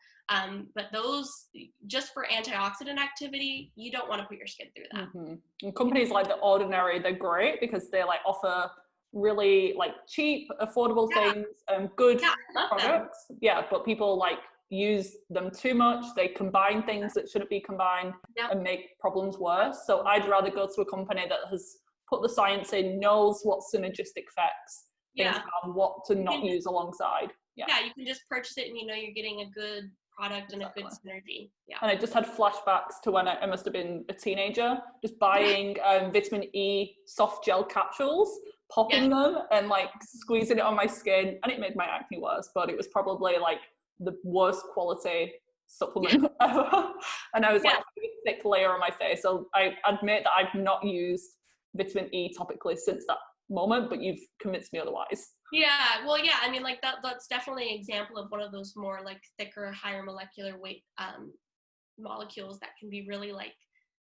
But those, just for antioxidant activity, you don't want to put your skin through that. Mm-hmm. And companies like The Ordinary, they're great because they like offer really like cheap, affordable things and good products. Yeah, but people like use them too much. They combine things that shouldn't be combined and make problems worse. So I'd rather go to a company that has put the science in, knows what synergistic effects things have, what to not use alongside. Yeah, you can just purchase it and you know you're getting a good product and a good synergy. Yeah. And I just had flashbacks to when I must have been a teenager, just buying vitamin E soft gel capsules, popping them and like squeezing it on my skin, and it made my acne worse, but it was probably like the worst quality supplement ever. And I was like a thick layer on my face. So I admit that I've not used vitamin E topically since that moment, but you've convinced me otherwise. Yeah, well, yeah, I mean, like that's definitely an example of one of those more like thicker, higher molecular weight molecules that can be really like,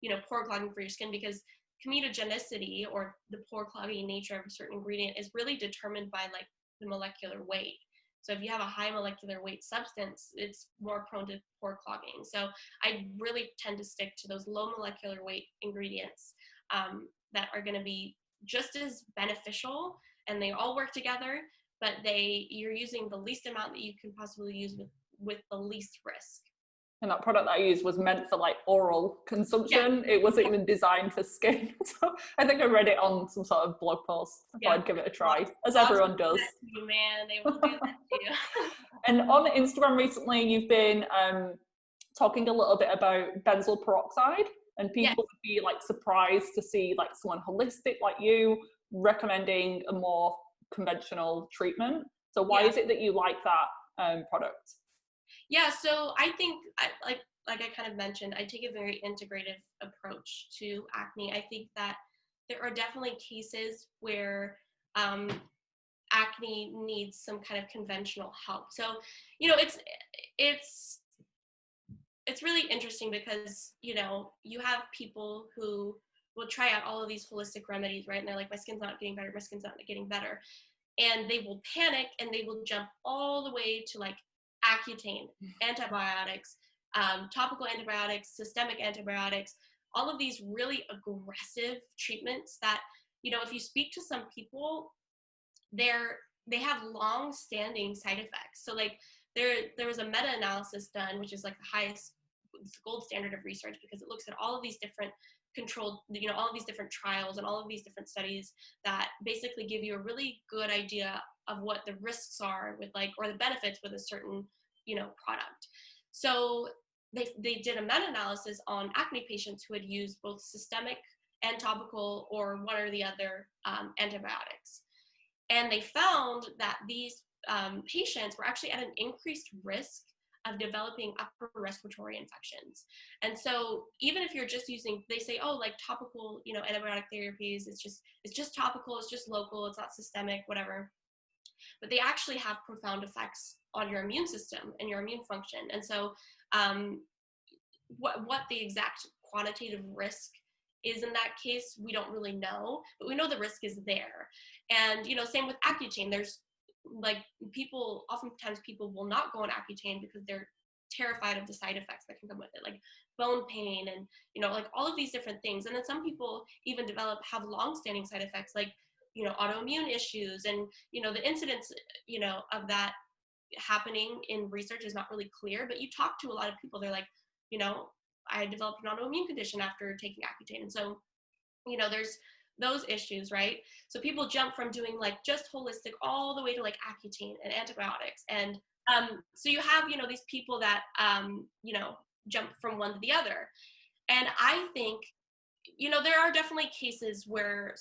you know, pore clogging for your skin, because comedogenic or the pore clogging nature of a certain ingredient is really determined by like the molecular weight. So if you have a high molecular weight substance, it's more prone to pore clogging. So I really tend to stick to those low molecular weight ingredients that are going to be just as beneficial, and they all work together, but you're using the least amount that you can possibly use with the least risk. And that product that I used was meant for like oral consumption. It wasn't even designed for skin. So I think I read it on some sort of blog post. I thought I'd give it a try, as everyone does. You, man, they will do that to you. And on Instagram recently, you've been talking a little bit about benzoyl peroxide, and people would be like surprised to see like someone holistic like you recommending a more conventional treatment. So why is it that you like that product? Yeah, so I think like I kind of mentioned, I take a very integrative approach to acne. I think that there are definitely cases where acne needs some kind of conventional help. So, you know, it's really interesting because, you know, you have people who will try out all of these holistic remedies, right? And they're like, my skin's not getting better, my skin's not getting better. And they will panic and they will jump all the way to like Accutane, antibiotics, topical antibiotics, systemic antibiotics, all of these really aggressive treatments that, you know, if you speak to some people, they have long-standing side effects. So like there was a meta-analysis done, which is like the highest, the gold standard of research, because it looks at all of these different controlled, you know, all of these different trials and all of these different studies that basically give you a really good idea of what the risks are with like, or the benefits with a certain, you know, product. So they did a meta-analysis on acne patients who had used both systemic and topical or one or the other antibiotics. And they found that these patients were actually at an increased risk of developing upper respiratory infections. And so even if you're just using, they say, oh, like topical, you know, antibiotic therapies, it's just topical, it's just local, it's not systemic, whatever. But they actually have profound effects on your immune system and your immune function. And so what the exact quantitative risk is in that case, we don't really know, but we know the risk is there. And, you know, same with Accutane. There's like oftentimes people will not go on Accutane because they're terrified of the side effects that can come with it, like bone pain and, you know, like all of these different things. And then some people even have long-standing side effects like, you know, autoimmune issues. And, you know, the incidence, you know, of that happening in research is not really clear, but you talk to a lot of people, they're like, you know, I developed an autoimmune condition after taking Accutane. And so, you know, there's those issues, right? So people jump from doing like just holistic all the way to like Accutane and antibiotics. And so you have, you know, these people that, you know, jump from one to the other. And I think, you know, there are definitely cases where,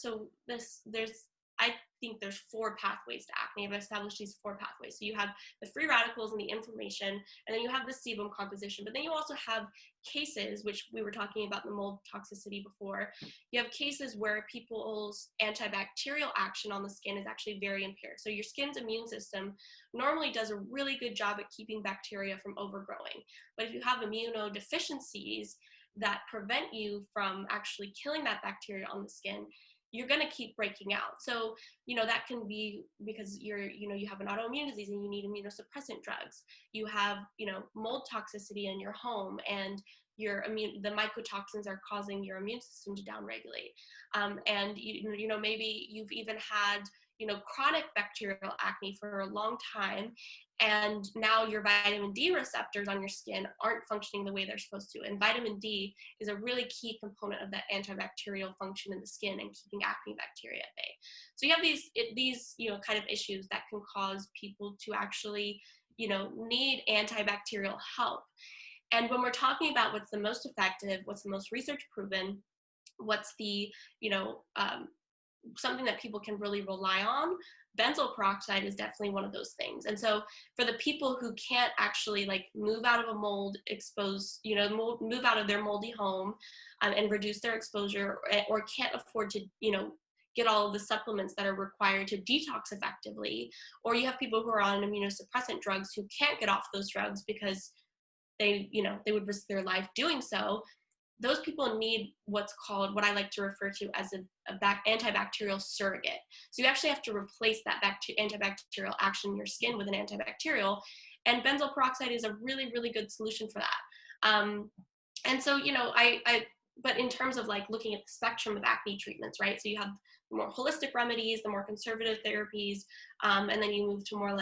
I think there's 4 pathways to acne. I've established these 4 pathways. So you have the free radicals and the inflammation, and then you have the sebum composition, but then you also have cases, which we were talking about the mold toxicity before. You have cases where people's antibacterial action on the skin is actually very impaired. So your skin's immune system normally does a really good job at keeping bacteria from overgrowing. But if you have immunodeficiencies that prevent you from actually killing that bacteria on the skin, you're going to keep breaking out. So, that can be because you have an autoimmune disease and you need immunosuppressant drugs. You have, mold toxicity in your home, and the mycotoxins are causing your immune system to downregulate. And, maybe you've even had, chronic bacterial acne for a long time, and now your vitamin D receptors on your skin aren't functioning the way they're supposed to. And vitamin D is a really key component of that antibacterial function in the skin and keeping acne bacteria at bay. So you have these kind of issues that can cause people to actually, need antibacterial help. And when we're talking about what's the most effective, what's the most research proven, what's the, something that people can really rely on, benzoyl peroxide is definitely one of those things. And so for the people who can't actually move out of a mold exposed, move out of their moldy home and reduce their exposure, or can't afford to, get all of the supplements that are required to detox effectively, or you have people who are on immunosuppressant drugs who can't get off those drugs because they would risk their life doing so, those people need what I like to refer to as an antibacterial surrogate. So you actually have to replace that antibacterial action in your skin with an antibacterial, and benzoyl peroxide is a really, really good solution for that. And so, but in terms of looking at the spectrum of acne treatments, right? So you have the more holistic remedies, the more conservative therapies, and then you move to more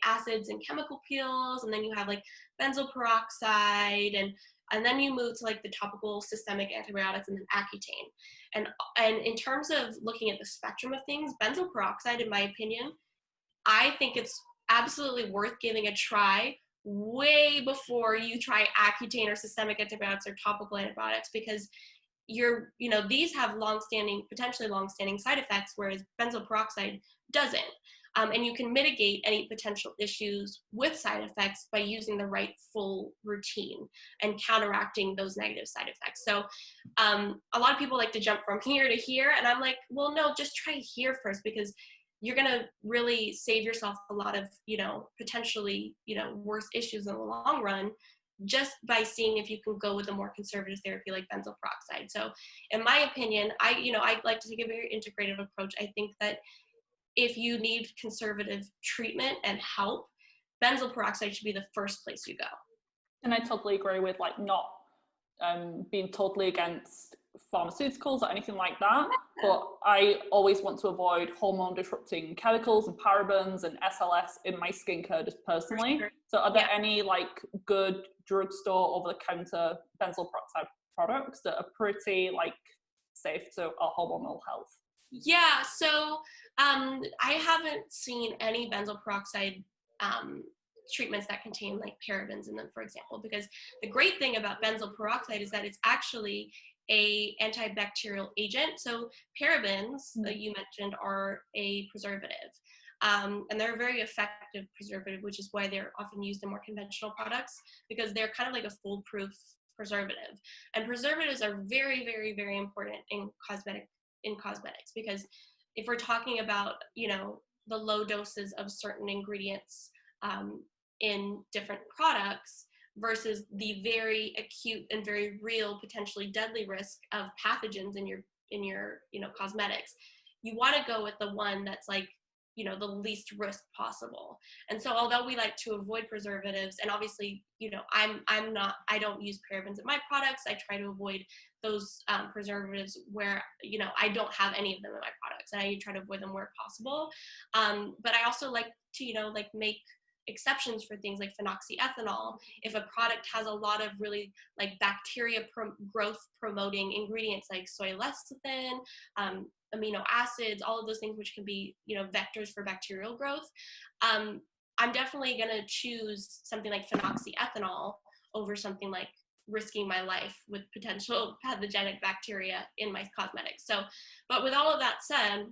acids and chemical peels, and then you have benzoyl peroxide, and then you move to the topical systemic antibiotics and then Accutane. And in terms of looking at the spectrum of things, benzoyl peroxide, in my opinion, I think it's absolutely worth giving a try way before you try Accutane or systemic antibiotics or topical antibiotics, because these have potentially long-standing side effects, whereas benzoyl peroxide doesn't. And you can mitigate any potential issues with side effects by using the right full routine and counteracting those negative side effects. So a lot of people like to jump from here to here, and I'm like, well, no, just try here first, because you're going to really save yourself a lot of, potentially, worse issues in the long run, just by seeing if you can go with a more conservative therapy like benzoyl peroxide. So in my opinion, I like to take a very integrative approach. I think that if you need conservative treatment and help, benzoyl peroxide should be the first place you go. And I totally agree with not being totally against pharmaceuticals or anything like that, but I always want to avoid hormone disrupting chemicals and parabens and SLS in my skincare just personally. Sure. So are there any good drugstore over-the-counter benzoyl peroxide products that are pretty safe to our hormonal health? Yeah, so I haven't seen any benzoyl peroxide treatments that contain parabens in them, for example, because the great thing about benzoyl peroxide is that it's actually a antibacterial agent. So parabens that you mentioned are a preservative, and they're a very effective preservative, which is why they're often used in more conventional products, because they're kind of like a foolproof preservative. And preservatives are very, very, very important in cosmetics, because if we're talking about the low doses of certain ingredients in different products versus the very acute and very real, potentially deadly risk of pathogens in your cosmetics, you want to go with the one that's the least risk possible. And so although we like to avoid preservatives, and obviously I don't use parabens in my products, I try to avoid those preservatives where I don't have any of them in my products, and I try to avoid them where possible. But I also like to make exceptions for things like phenoxyethanol. If a product has a lot of really bacteria growth promoting ingredients like soy lecithin, amino acids, all of those things which can be vectors for bacterial growth, I'm definitely going to choose something like phenoxyethanol over something like risking my life with potential pathogenic bacteria in my cosmetics. So, but with all of that said,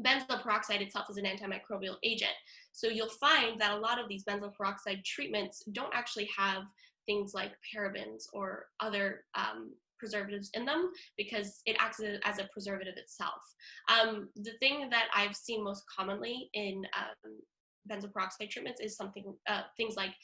benzoyl peroxide itself is an antimicrobial agent. So you'll find that a lot of these benzoyl peroxide treatments don't actually have things like parabens or other preservatives in them, because it acts as a preservative itself. The thing that I've seen most commonly in benzoyl peroxide treatments is things like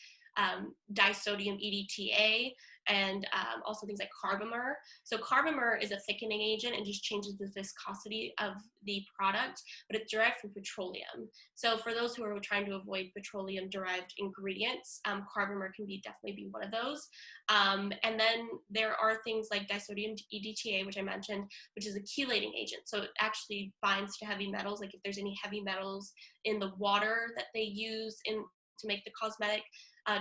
disodium EDTA, and also things like carbomer. So carbomer is a thickening agent and just changes the viscosity of the product, but it's derived from petroleum. So for those who are trying to avoid petroleum-derived ingredients, carbomer can definitely be one of those. And then there are things like disodium EDTA, which I mentioned, which is a chelating agent. So it actually binds to heavy metals. Like if there's any heavy metals in the water that they use to make the cosmetic,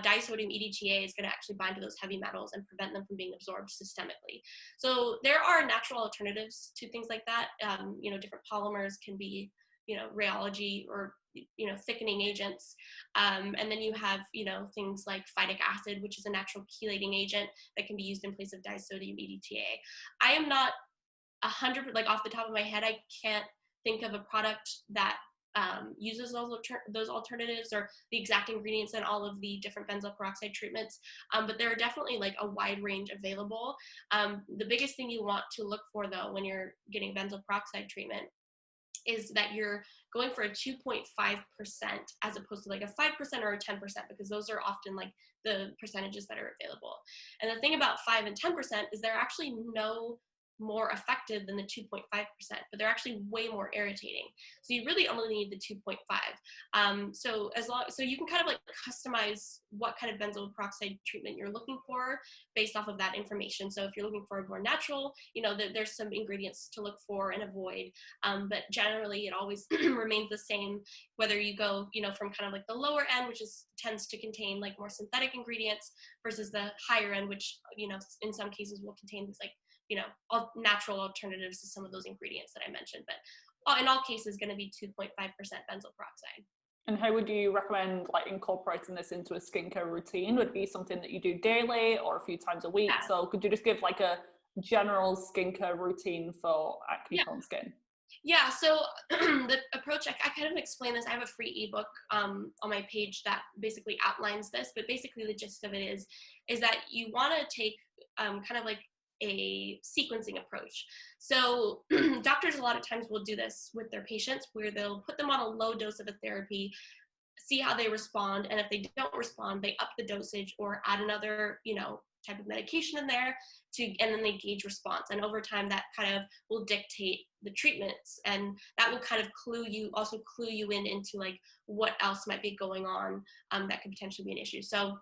disodium EDTA is going to actually bind to those heavy metals and prevent them from being absorbed systemically. So there are natural alternatives to things like that. Different polymers can be, rheology or, thickening agents. And then you have, things like phytic acid, which is a natural chelating agent that can be used in place of disodium EDTA. I am not 100%, like off the top of my head, I can't think of a product that uses those alternatives or the exact ingredients in all of the different benzoyl peroxide treatments, but there are definitely like a wide range available. The biggest thing you want to look for though when you're getting benzoyl peroxide treatment is that you're going for a 2.5% as opposed to like a 5% or a 10%, because those are often like the percentages that are available. And the thing about 5 and 10% is they're actually no more effective than the 2.5%, but they're actually way more irritating. So you really only need the 2.5. So you can kind of like customize what kind of benzoyl peroxide treatment you're looking for based off of that information. So if you're looking for a more natural, there's some ingredients to look for and avoid, but generally it always remains the same, whether you go, from kind of like the lower end, which tends to contain like more synthetic ingredients, versus the higher end, which, in some cases will contain these like, natural alternatives to some of those ingredients that I mentioned, but in all cases going to be 2.5% benzoyl peroxide. And how would you recommend like incorporating this into a skincare routine? Would it be something that you do daily or a few times a week? Yeah. So could you just give like a general skincare routine for acne-prone skin? Yeah, so the approach, I kind of explain this. I have a free ebook on my page that basically outlines this, but basically the gist of it is that you want to take kind of like a sequencing approach. So doctors a lot of times will do this with their patients, where they'll put them on a low dose of a therapy, see how they respond, and if they don't respond, they up the dosage or add another, type of medication in there and then they gauge response. And over time, that kind of will dictate the treatments, and that will kind of clue you into like what else might be going on that could potentially be an issue. So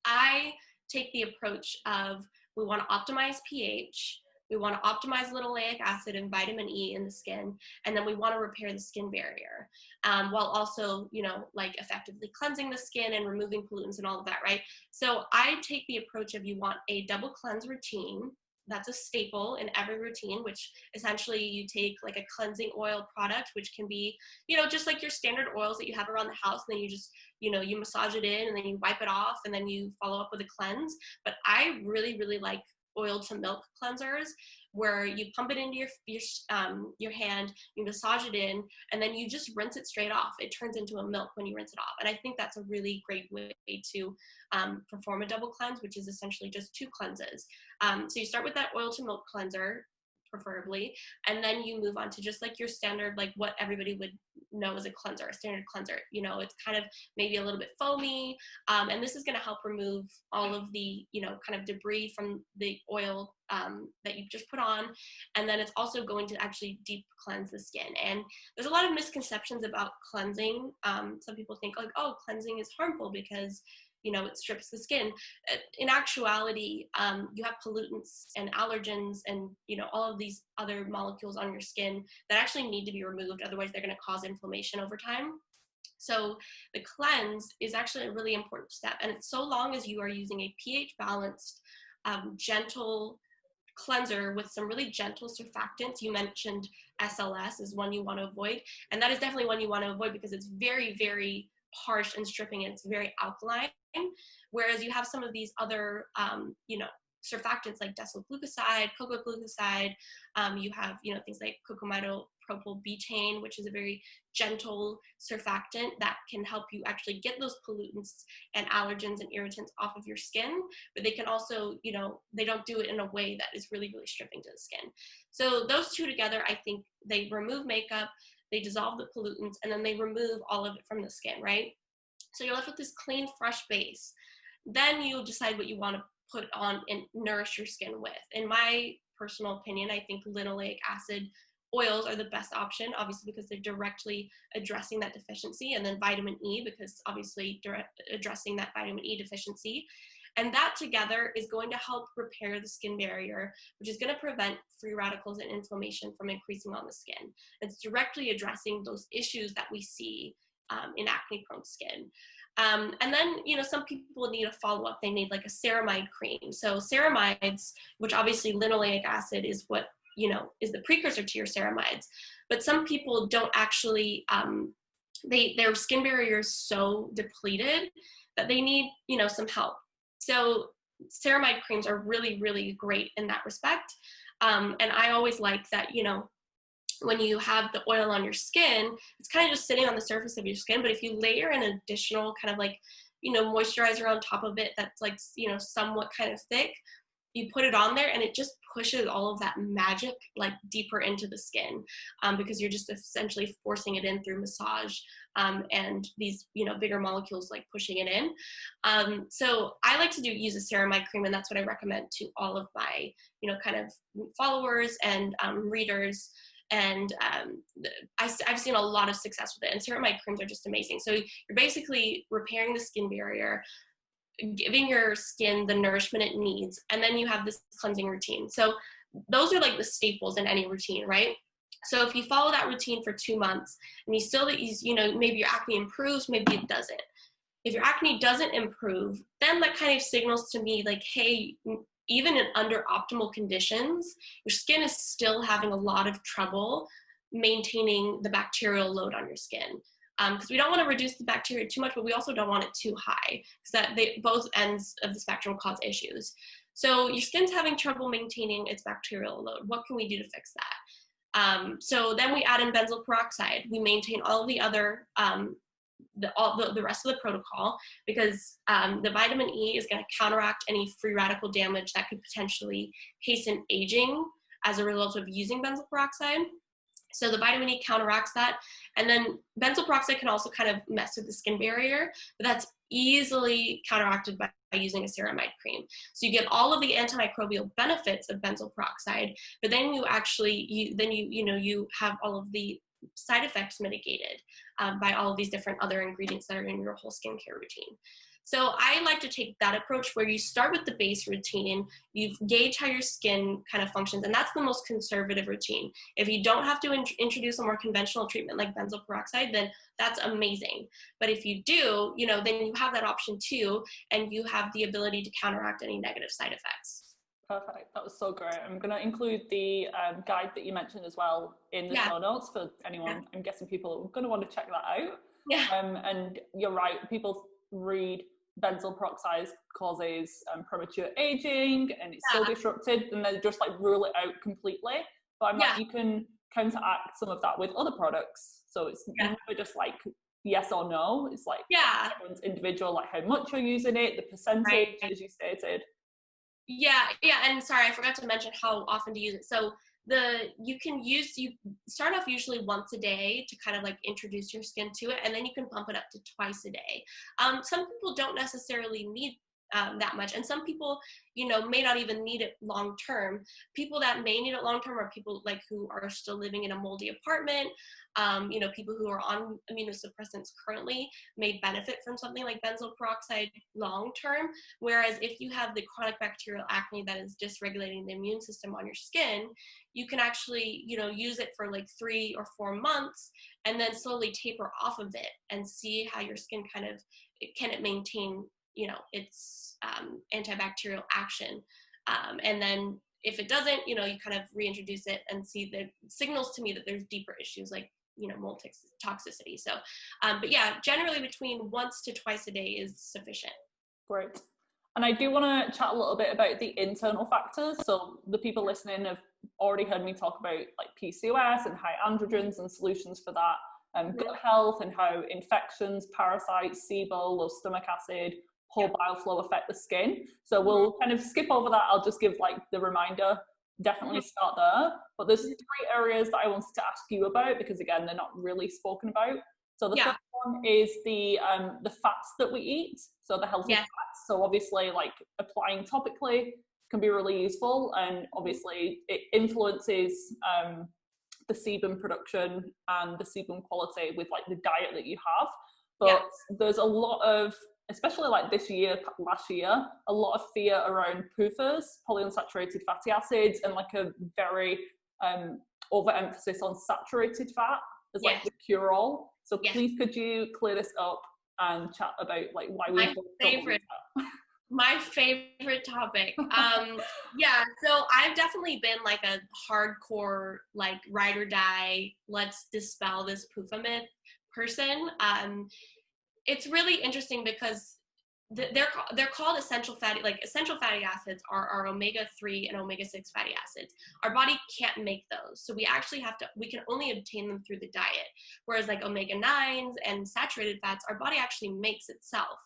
I take the approach of, we want to optimize pH, we want to optimize linoleic acid and vitamin E in the skin, and then we want to repair the skin barrier, while also, like effectively cleansing the skin and removing pollutants and all of that, right? So I take the approach of, you want a double cleanse routine. That's a staple in every routine, which essentially you take like a cleansing oil product, which can be, just like your standard oils that you have around the house, and then you just, you massage it in and then you wipe it off and then you follow up with a cleanse. But I really, really like oil to milk cleansers, where you pump it into your hand, you massage it in, and then you just rinse it straight off. It turns into a milk when you rinse it off. And I think that's a really great way to perform a double cleanse, which is essentially just 2 cleanses. So you start with that oil to milk cleanser, preferably, and then you move on to just like your standard, like what everybody would know as a cleanser, a standard cleanser. It's kind of maybe a little bit foamy, and this is going to help remove all of the kind of debris from the oil that you just put on, and then it's also going to actually deep cleanse the skin. And there's a lot of misconceptions about cleansing. Some people think like, oh, cleansing is harmful because it strips the skin. In actuality, you have pollutants and allergens and, all of these other molecules on your skin that actually need to be removed. Otherwise, they're going to cause inflammation over time. So the cleanse is actually a really important step. And it's so long as you are using a pH balanced, gentle cleanser with some really gentle surfactants. You mentioned SLS is one you want to avoid. And that is definitely one you want to avoid because it's very, very harsh and stripping, and it's very alkaline. Whereas you have some of these other, surfactants like decyl glucoside, cocoa glucoside. You have, things like cocamidopropyl propyl butane, which is a very gentle surfactant that can help you actually get those pollutants and allergens and irritants off of your skin, but they can also, you know, they don't do it in a way that is really, really stripping to the skin. So those two together, I think they remove makeup, they dissolve the pollutants, and then they remove all of it from the skin, right? So you're left with this clean, fresh base. Then you decide what you want to put on and nourish your skin with. In my personal opinion, I think linoleic acid oils are the best option, obviously because they're directly addressing that deficiency, and then vitamin E, because obviously addressing that vitamin E deficiency. And that together is going to help repair the skin barrier, which is going to prevent free radicals and inflammation from increasing on the skin. It's directly addressing those issues that we see in acne-prone skin. And then, you know, some people need a follow-up. They need like a ceramide cream. So ceramides, which obviously linoleic acid is what, you know, is the precursor to your ceramides. But some people don't actually, their skin barrier is so depleted that they need, you know, some help. So ceramide creams are really, really great in that respect. And I always like that, you know, when you have the oil on your skin, it's kind of just sitting on the surface of your skin. But if you layer an additional kind of like, you know, moisturizer on top of it that's like, you know, somewhat kind of thick, you put it on there and it just pushes all of that magic like deeper into the skin, because you're just essentially forcing it in through massage and these, you know, bigger molecules like pushing it in. So I like to use a ceramide cream, and that's what I recommend to all of my, you know, kind of followers and readers. And I've seen a lot of success with it, and ceramide creams are just amazing. So you're basically repairing the skin barrier, giving your skin the nourishment it needs, and then you have this cleansing routine. So those are like the staples in any routine, right? So if you follow that routine for 2 months and you still, you know, maybe your acne improves, maybe it doesn't. If your acne doesn't improve, then that kind of signals to me like, hey, even in under optimal conditions, your skin is still having a lot of trouble maintaining the bacterial load on your skin. Because we don't want to reduce the bacteria too much, but we also don't want it too high, because that both ends of the spectrum will cause issues. So your skin's having trouble maintaining its bacterial load. What can we do to fix that? So then we add in benzoyl peroxide. We maintain all of the other the rest of the protocol, because the vitamin E is going to counteract any free radical damage that could potentially hasten aging as a result of using benzoyl peroxide. So the vitamin E counteracts that. And then benzoyl peroxide can also kind of mess with the skin barrier, but that's easily counteracted by using a ceramide cream. So you get all of the antimicrobial benefits of benzoyl peroxide, but then you actually, you have all of the side effects mitigated by all of these different other ingredients that are in your whole skincare routine. So I like to take that approach where you start with the base routine, you gauge how your skin kind of functions, and that's the most conservative routine. If you don't have to introduce a more conventional treatment like benzoyl peroxide, then that's amazing. But if you do, you know, then you have that option too, and you have the ability to counteract any negative side effects. Perfect. That was so great. I'm going to include the guide that you mentioned as well in the show notes for anyone. Yeah. I'm guessing people are going to want to check that out. Yeah. And you're right. People read benzoyl peroxide causes premature aging and it's so disrupted, and they just like rule it out completely. But I'm like, you can counteract some of that with other products. So it's never just like yes or no. It's like everyone's individual, like how much you're using it, the percentage, as you stated. Yeah, and sorry, I forgot to mention how often to use it. So you start off usually once a day to kind of like introduce your skin to it, and then you can bump it up to twice a day. Some people don't necessarily need that much, and some people, you know, may not even need it long term. People that may need it long term are people like who are still living in a moldy apartment. You know, people who are on immunosuppressants currently may benefit from something like benzoyl peroxide long term. Whereas if you have the chronic bacterial acne that is dysregulating the immune system on your skin, you can actually, you know, use it for like 3 or 4 months and then slowly taper off of it and see how your skin kind of, can it maintain, you know, its antibacterial action. And then if it doesn't, you know, you kind of reintroduce it and see the signals to me that there's deeper issues like, you know, mold toxicity. So, but yeah, generally between once to twice a day is sufficient. Great. And I do want to chat a little bit about the internal factors. So the people listening have already heard me talk about like PCOS and high androgens and solutions for that, gut health and how infections, parasites, SIBO, low stomach acid, poor bile flow affect the skin. So we'll kind of skip over that. I'll just give like the reminder, definitely start there. But there's 3 areas that I wanted to ask you about because again, they're not really spoken about. So the first one is the fats that we eat, so the healthy fats. So obviously, like applying topically can be really useful, and obviously it influences the sebum production and the sebum quality with like the diet that you have. But there's a lot of, especially like this year, last year, a lot of fear around PUFAs, polyunsaturated fatty acids, and like a very overemphasis on saturated fat as like the cure-all. So please could you clear this up and chat about like why we my favorite topic. So I've definitely been like a hardcore like ride or die, let's dispel this PUFA myth person. It's really interesting because they're called essential fatty acids are our omega-3 and omega-6 fatty acids. Our body can't make those, so we can only obtain them through the diet, whereas like omega-9s and saturated fats our body actually makes itself.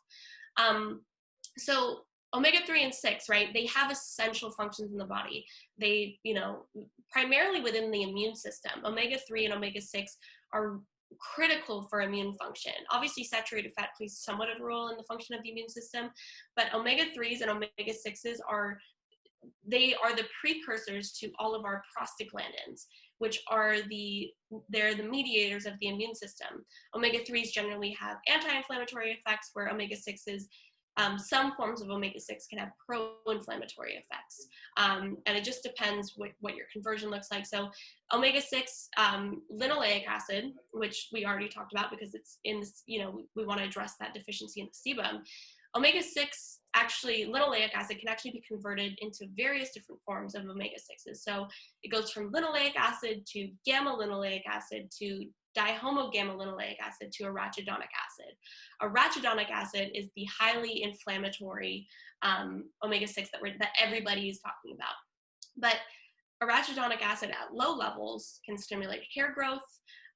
So omega-3 and 6, right, they have essential functions in the body. They, primarily within the immune system. Omega-3 and omega-6 are critical for immune function. Obviously, saturated fat plays somewhat of a role in the function of the immune system, but omega-3s and omega-6s are the precursors to all of our prostaglandins, which are they're the mediators of the immune system. Omega-3s generally have anti-inflammatory effects, where omega-6s, some forms of omega-6 can have pro-inflammatory effects. And it just depends what your conversion looks like. So omega-6, linoleic acid, which we already talked about because it's in this, we want to address that deficiency in the sebum. Omega-6, actually, linoleic acid can actually be converted into various different forms of omega-6s. So it goes from linoleic acid to gamma-linoleic acid to dihomogamma-linoleic acid to arachidonic acid. Arachidonic acid is the highly inflammatory omega-6 that everybody is talking about. But arachidonic acid at low levels can stimulate hair growth.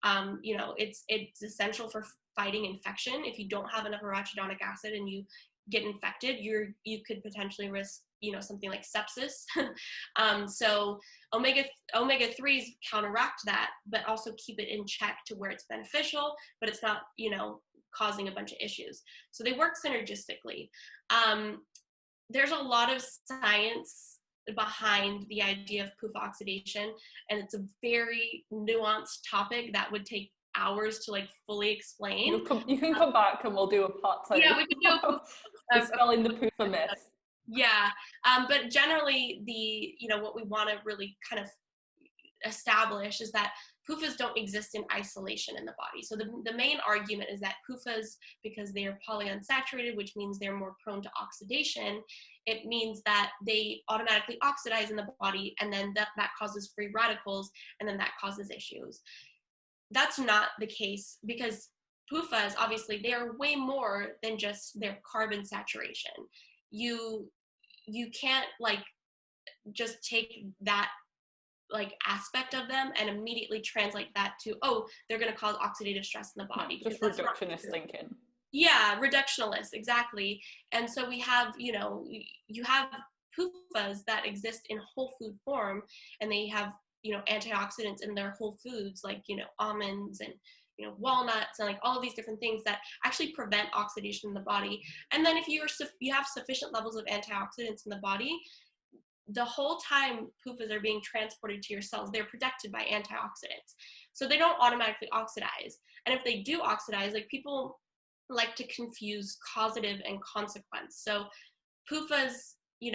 It's essential for fighting infection. If you don't have enough arachidonic acid and you get infected, you could potentially risk something like sepsis. So omega-3s counteract that, but also keep it in check to where it's beneficial, but it's not causing a bunch of issues. So they work synergistically. There's a lot of science behind the idea of PUFA oxidation, and it's a very nuanced topic that would take hours to like fully explain. You can come back and we'll do a part 2. Yeah, we can do a dispelling the PUFA myth. Yeah, but generally what we want to really kind of establish is that PUFAs don't exist in isolation in the body. So the main argument is that PUFAs, because they are polyunsaturated, which means they're more prone to oxidation, it means that they automatically oxidize in the body, and then that causes free radicals, and then that causes issues. That's not the case, because PUFAs, obviously, they are way more than just their carbon saturation. You can't like just take that like aspect of them and immediately translate that to, they're going to cause oxidative stress in the body. Just reductionist thinking. Yeah, reductionist, exactly. And so we have, you have PUFAs that exist in whole food form, and they have, antioxidants in their whole foods, like, almonds and, walnuts and like all of these different things that actually prevent oxidation in the body. And then if you have sufficient levels of antioxidants in the body, the whole time PUFAs are being transported to your cells, they're protected by antioxidants. So they don't automatically oxidize. And if they do oxidize, like people like to confuse causative and consequence. So PUFAs, you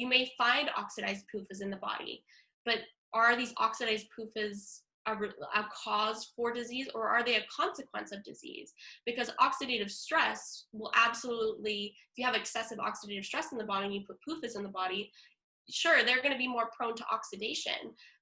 may find oxidized PUFAs in the body, but are these oxidized PUFAs a cause for disease, or are they a consequence of disease? Because oxidative stress will absolutely, if you have excessive oxidative stress in the body and you put PUFAs in the body, sure, they're going to be more prone to oxidation,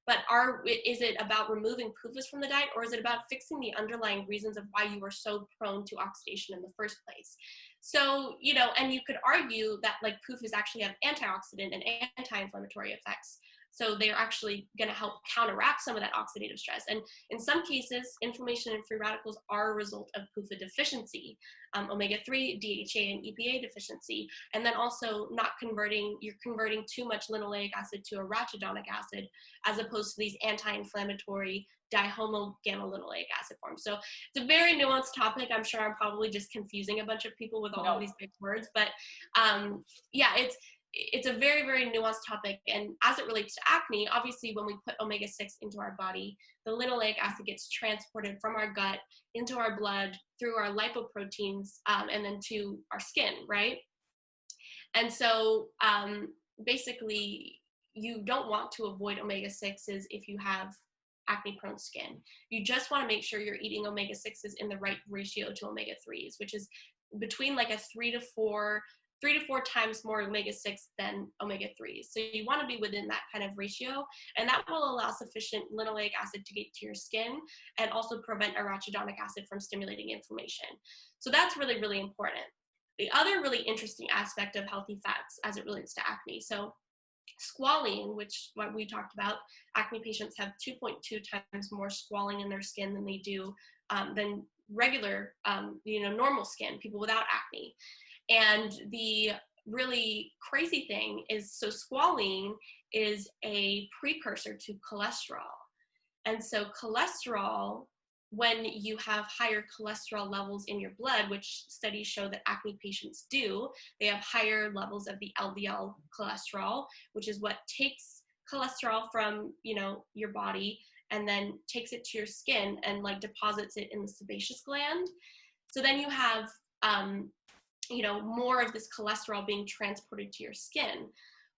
but is it about removing PUFAs from the diet, or is it about fixing the underlying reasons of why you are so prone to oxidation in the first place? So, you know, and you could argue that like PUFAs actually have antioxidant and anti-inflammatory effects. So they're actually going to help counteract some of that oxidative stress. And in some cases, inflammation and free radicals are a result of PUFA deficiency, omega-3, DHA, and EPA deficiency. And then also you're converting too much linoleic acid to arachidonic acid, as opposed to these anti-inflammatory dihomo-gamma-linoleic acid forms. So it's a very nuanced topic. I'm sure I'm probably just confusing a bunch of people with all of these big words, but yeah, it's a very, very nuanced topic. And as it relates to acne, obviously when we put omega-6 into our body, the linoleic acid gets transported from our gut into our blood through our lipoproteins and then to our skin, right? And so basically you don't want to avoid omega-6s if you have acne-prone skin. You just want to make sure you're eating omega-6s in the right ratio to omega-3s, which is between like a 3 to 4 times more omega-6 than omega-3s. So you want to be within that kind of ratio, and that will allow sufficient linoleic acid to get to your skin and also prevent arachidonic acid from stimulating inflammation. So that's really, really important. The other really interesting aspect of healthy fats as it relates to acne. So squalene, which what we talked about, acne patients have 2.2 times more squalene in their skin than they do than regular, normal skin, people without acne. And the really crazy thing is, so squalene is a precursor to cholesterol. And so cholesterol, when you have higher cholesterol levels in your blood, which studies show that acne patients do, they have higher levels of the LDL cholesterol, which is what takes cholesterol from, your body and then takes it to your skin and like deposits it in the sebaceous gland. So then you have, more of this cholesterol being transported to your skin.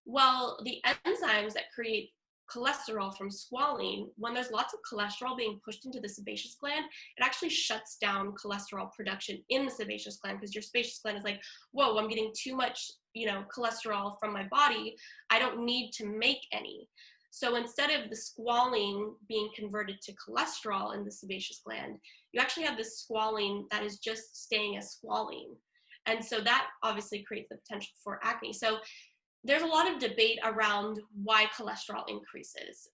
Well, the enzymes that create cholesterol from squalene, when there's lots of cholesterol being pushed into the sebaceous gland, it actually shuts down cholesterol production in the sebaceous gland, because your sebaceous gland is like, whoa, I'm getting too much, cholesterol from my body. I don't need to make any. So instead of the squalene being converted to cholesterol in the sebaceous gland, you actually have this squalene that is just staying as squalene. And so that obviously creates the potential for acne. So there's a lot of debate around why cholesterol increases.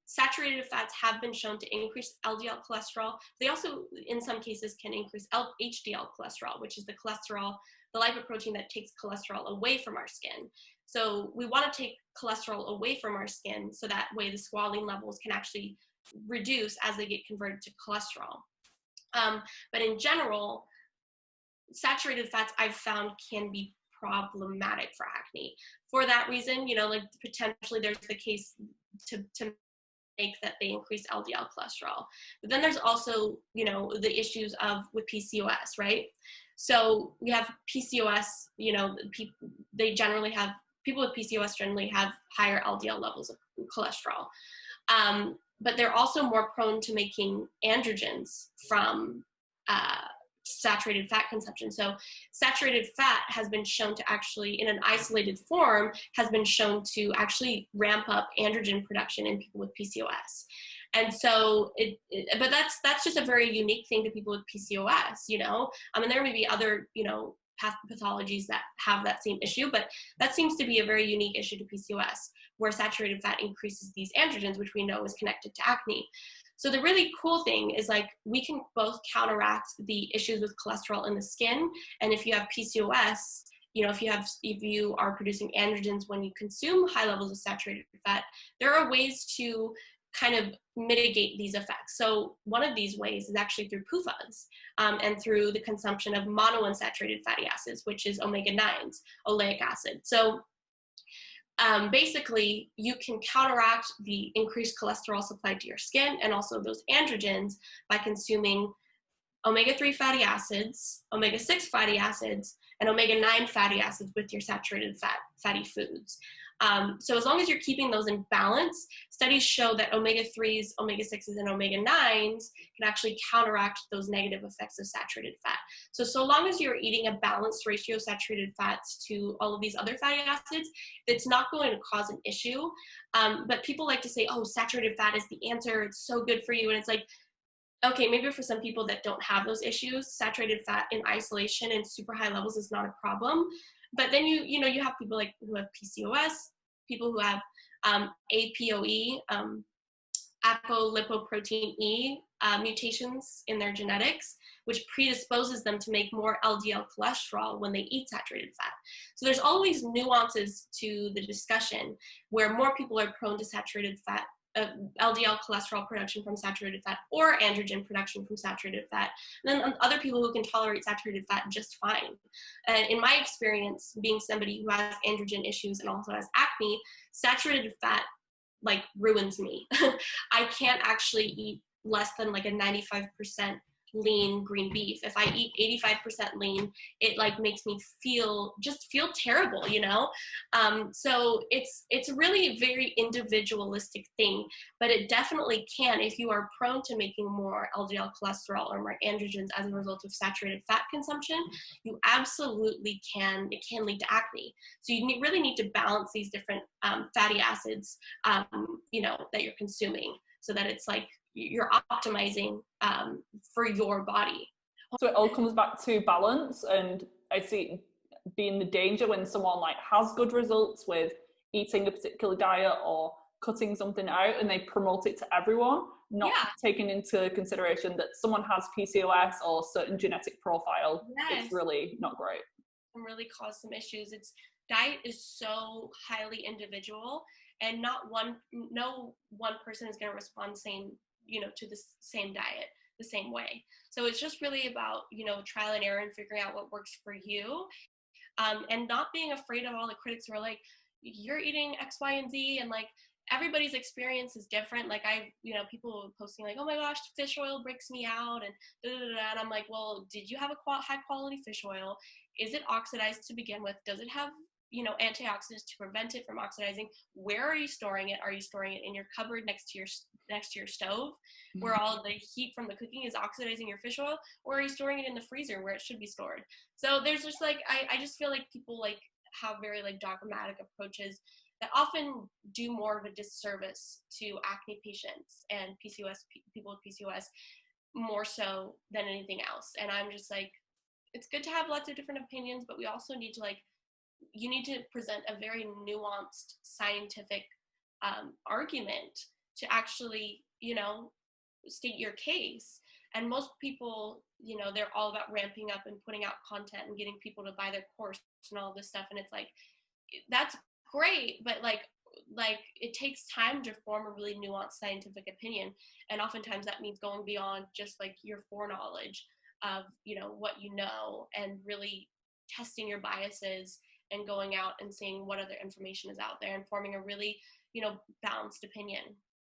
Saturated fats have been shown to increase LDL cholesterol. They also, in some cases, can increase HDL cholesterol, which is the lipoprotein that takes cholesterol away from our skin. So we want to take cholesterol away from our skin, so that way the squalene levels can actually reduce as they get converted to cholesterol. But in general, saturated fats I've found can be problematic for acne. For that reason, like potentially there's the case to make that they increase LDL cholesterol. But then there's also, the issues with PCOS, right? So we have PCOS, people with PCOS generally have higher LDL levels of cholesterol. But they're also more prone to making androgens from saturated fat consumption. So saturated fat has been shown to actually, in an isolated form, has been shown to actually ramp up androgen production in people with PCOS. And so but that's just a very unique thing to people with PCOS, there may be other, pathologies that have that same issue, but that seems to be a very unique issue to PCOS, where saturated fat increases these androgens, which we know is connected to acne. So the really cool thing is, like, we can both counteract the issues with cholesterol in the skin, and if you have PCOS, if you are producing androgens when you consume high levels of saturated fat, there are ways to kind of mitigate these effects. So one of these ways is actually through PUFAs and through the consumption of monounsaturated fatty acids, which is omega-9s, oleic acid. So basically, you can counteract the increased cholesterol supplied to your skin and also those androgens by consuming omega-3 fatty acids, omega-6 fatty acids, and omega-9 fatty acids with your saturated fatty foods. So as long as you're keeping those in balance, studies show that omega-3s, omega-6s, and omega-9s can actually counteract those negative effects of saturated fat. So long as you're eating a balanced ratio of saturated fats to all of these other fatty acids, it's not going to cause an issue. But people like to say, oh, saturated fat is the answer, it's so good for you. And it's like, okay, maybe for some people that don't have those issues, saturated fat in isolation and super high levels is not a problem. But then you have people like who have PCOS, people who have APOE, apolipoprotein E mutations in their genetics, which predisposes them to make more LDL cholesterol when they eat saturated fat. So there's always nuances to the discussion where more people are prone to saturated fat, LDL cholesterol production from saturated fat or androgen production from saturated fat. And then other people who can tolerate saturated fat just fine. And in my experience, being somebody who has androgen issues and also has acne, saturated fat like ruins me. I can't actually eat less than like a 95% lean green beef. If I eat 85% lean, it like makes me feel terrible, you know? So it's really a very individualistic thing, but it definitely can, if you are prone to making more LDL cholesterol or more androgens as a result of saturated fat consumption, you absolutely can, it can lead to acne. So you really need to balance these different fatty acids, that you're consuming so that it's like, you're optimizing for your body. So it all comes back to balance, and I see being the danger when someone like has good results with eating a particular diet or cutting something out and they promote it to everyone, not taking into consideration that someone has PCOS or certain genetic profile. It's really not great. Can really cause some issues. Diet is so highly individual, and no one person is going to respond to the same diet the same way. So it's just really about, trial and error and figuring out what works for you, and not being afraid of all the critics who are like, you're eating X, Y, and Z, and like everybody's experience is different. Like people posting like, oh my gosh, fish oil breaks me out, and and I'm like, well, did you have a high quality fish oil? Is it oxidized to begin with? Does it have antioxidants to prevent it from oxidizing? Where are you storing it? Are you storing it in your cupboard next to your stove, where all the heat from the cooking is oxidizing your fish oil, or are you storing it in the freezer where it should be stored? So there's just like, I just feel like people like have very like dogmatic approaches that often do more of a disservice to acne patients and people with PCOS more so than anything else. And I'm just like, it's good to have lots of different opinions, but we also need to you need to present a very nuanced scientific argument to actually, state your case. And most people, they're all about ramping up and putting out content and getting people to buy their course and all this stuff. And it's like, that's great, but like it takes time to form a really nuanced scientific opinion. And oftentimes that means going beyond just like your foreknowledge of, what you know, and really testing your biases and going out and seeing what other information is out there and forming a really, balanced opinion.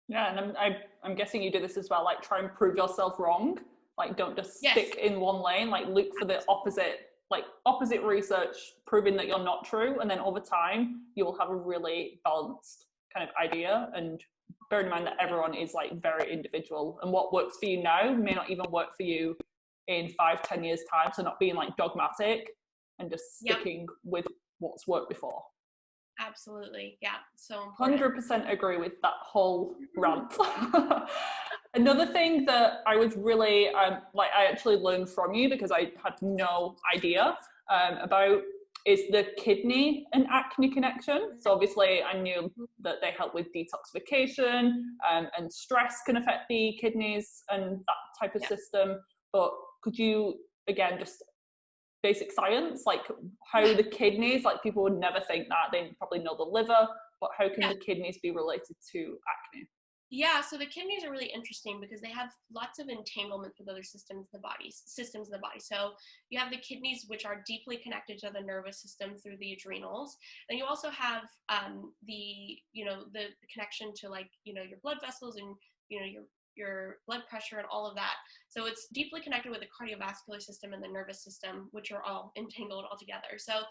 Yeah, and I'm guessing you do this as well, like try and prove yourself wrong. Like don't just stick in one lane, like look for the opposite research proving that you're not true, and then over time you will have a really balanced kind of idea. And bear in mind that everyone is like very individual, and what works for you now may not even work for you in 5-10 years time. So not being like dogmatic and just sticking with what's worked before. Absolutely. Yeah. So important. 100% agree with that whole rant. Another thing that I was really, I actually learned from you because I had no idea about is the kidney and acne connection. So obviously I knew that they help with detoxification, and stress can affect the kidneys and that type of system. But could you, again, just basic science, like how the kidneys, like people would never think that, they probably know the liver, but how can the kidneys be related to acne? Yeah, so the kidneys are really interesting because they have lots of entanglement with other systems in the body. So you have the kidneys, which are deeply connected to the nervous system through the adrenals. And you also have the connection to your blood vessels and your your blood pressure and all of that. So it's deeply connected with the cardiovascular system and the nervous system, which are all entangled all together. So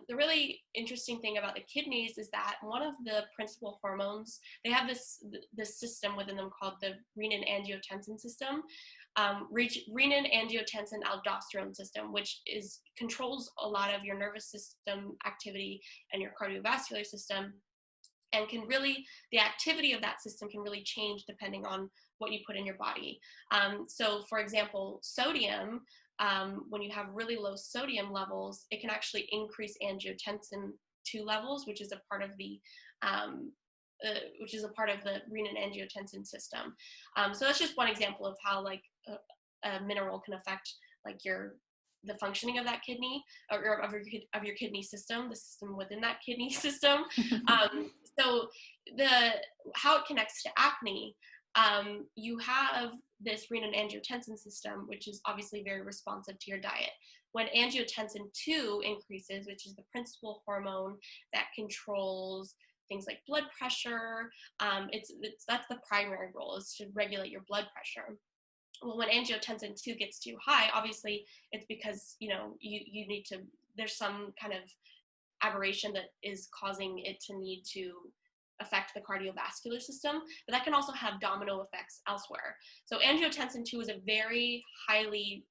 the really interesting thing about the kidneys is that one of the principal hormones, they have this system within them called the Renin-Angiotensin system, Renin-Angiotensin Aldosterone system, which controls a lot of your nervous system activity and your cardiovascular system, and the activity of that system can really change depending on what you put in your body. So for example, sodium, when you have really low sodium levels, it can actually increase angiotensin 2 levels, which is a part of the renin-angiotensin system. So that's just one example of how like a mineral can affect like the functioning of that kidney, or of your kidney system, the system within that kidney system. So how it connects to acne, you have this renin-angiotensin system, which is obviously very responsive to your diet. When angiotensin 2 increases, which is the principal hormone that controls things like blood pressure, that's the primary role, is to regulate your blood pressure. Well, when angiotensin 2 gets too high, obviously it's because, you need to, there's some kind of aberration that is causing it to need to affect the cardiovascular system, but that can also have domino effects elsewhere. So angiotensin 2 is a very highly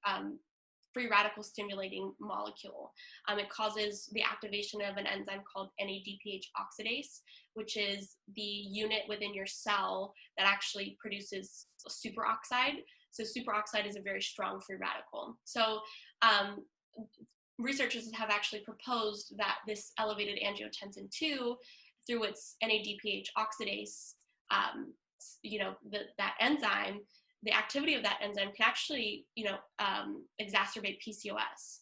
free radical stimulating molecule. It causes the activation of an enzyme called NADPH oxidase, which is the unit within your cell that actually produces superoxide. So superoxide is a very strong free radical. So researchers have actually proposed that this elevated angiotensin 2, through its NADPH oxidase, that enzyme, the activity of that enzyme can actually, exacerbate PCOS.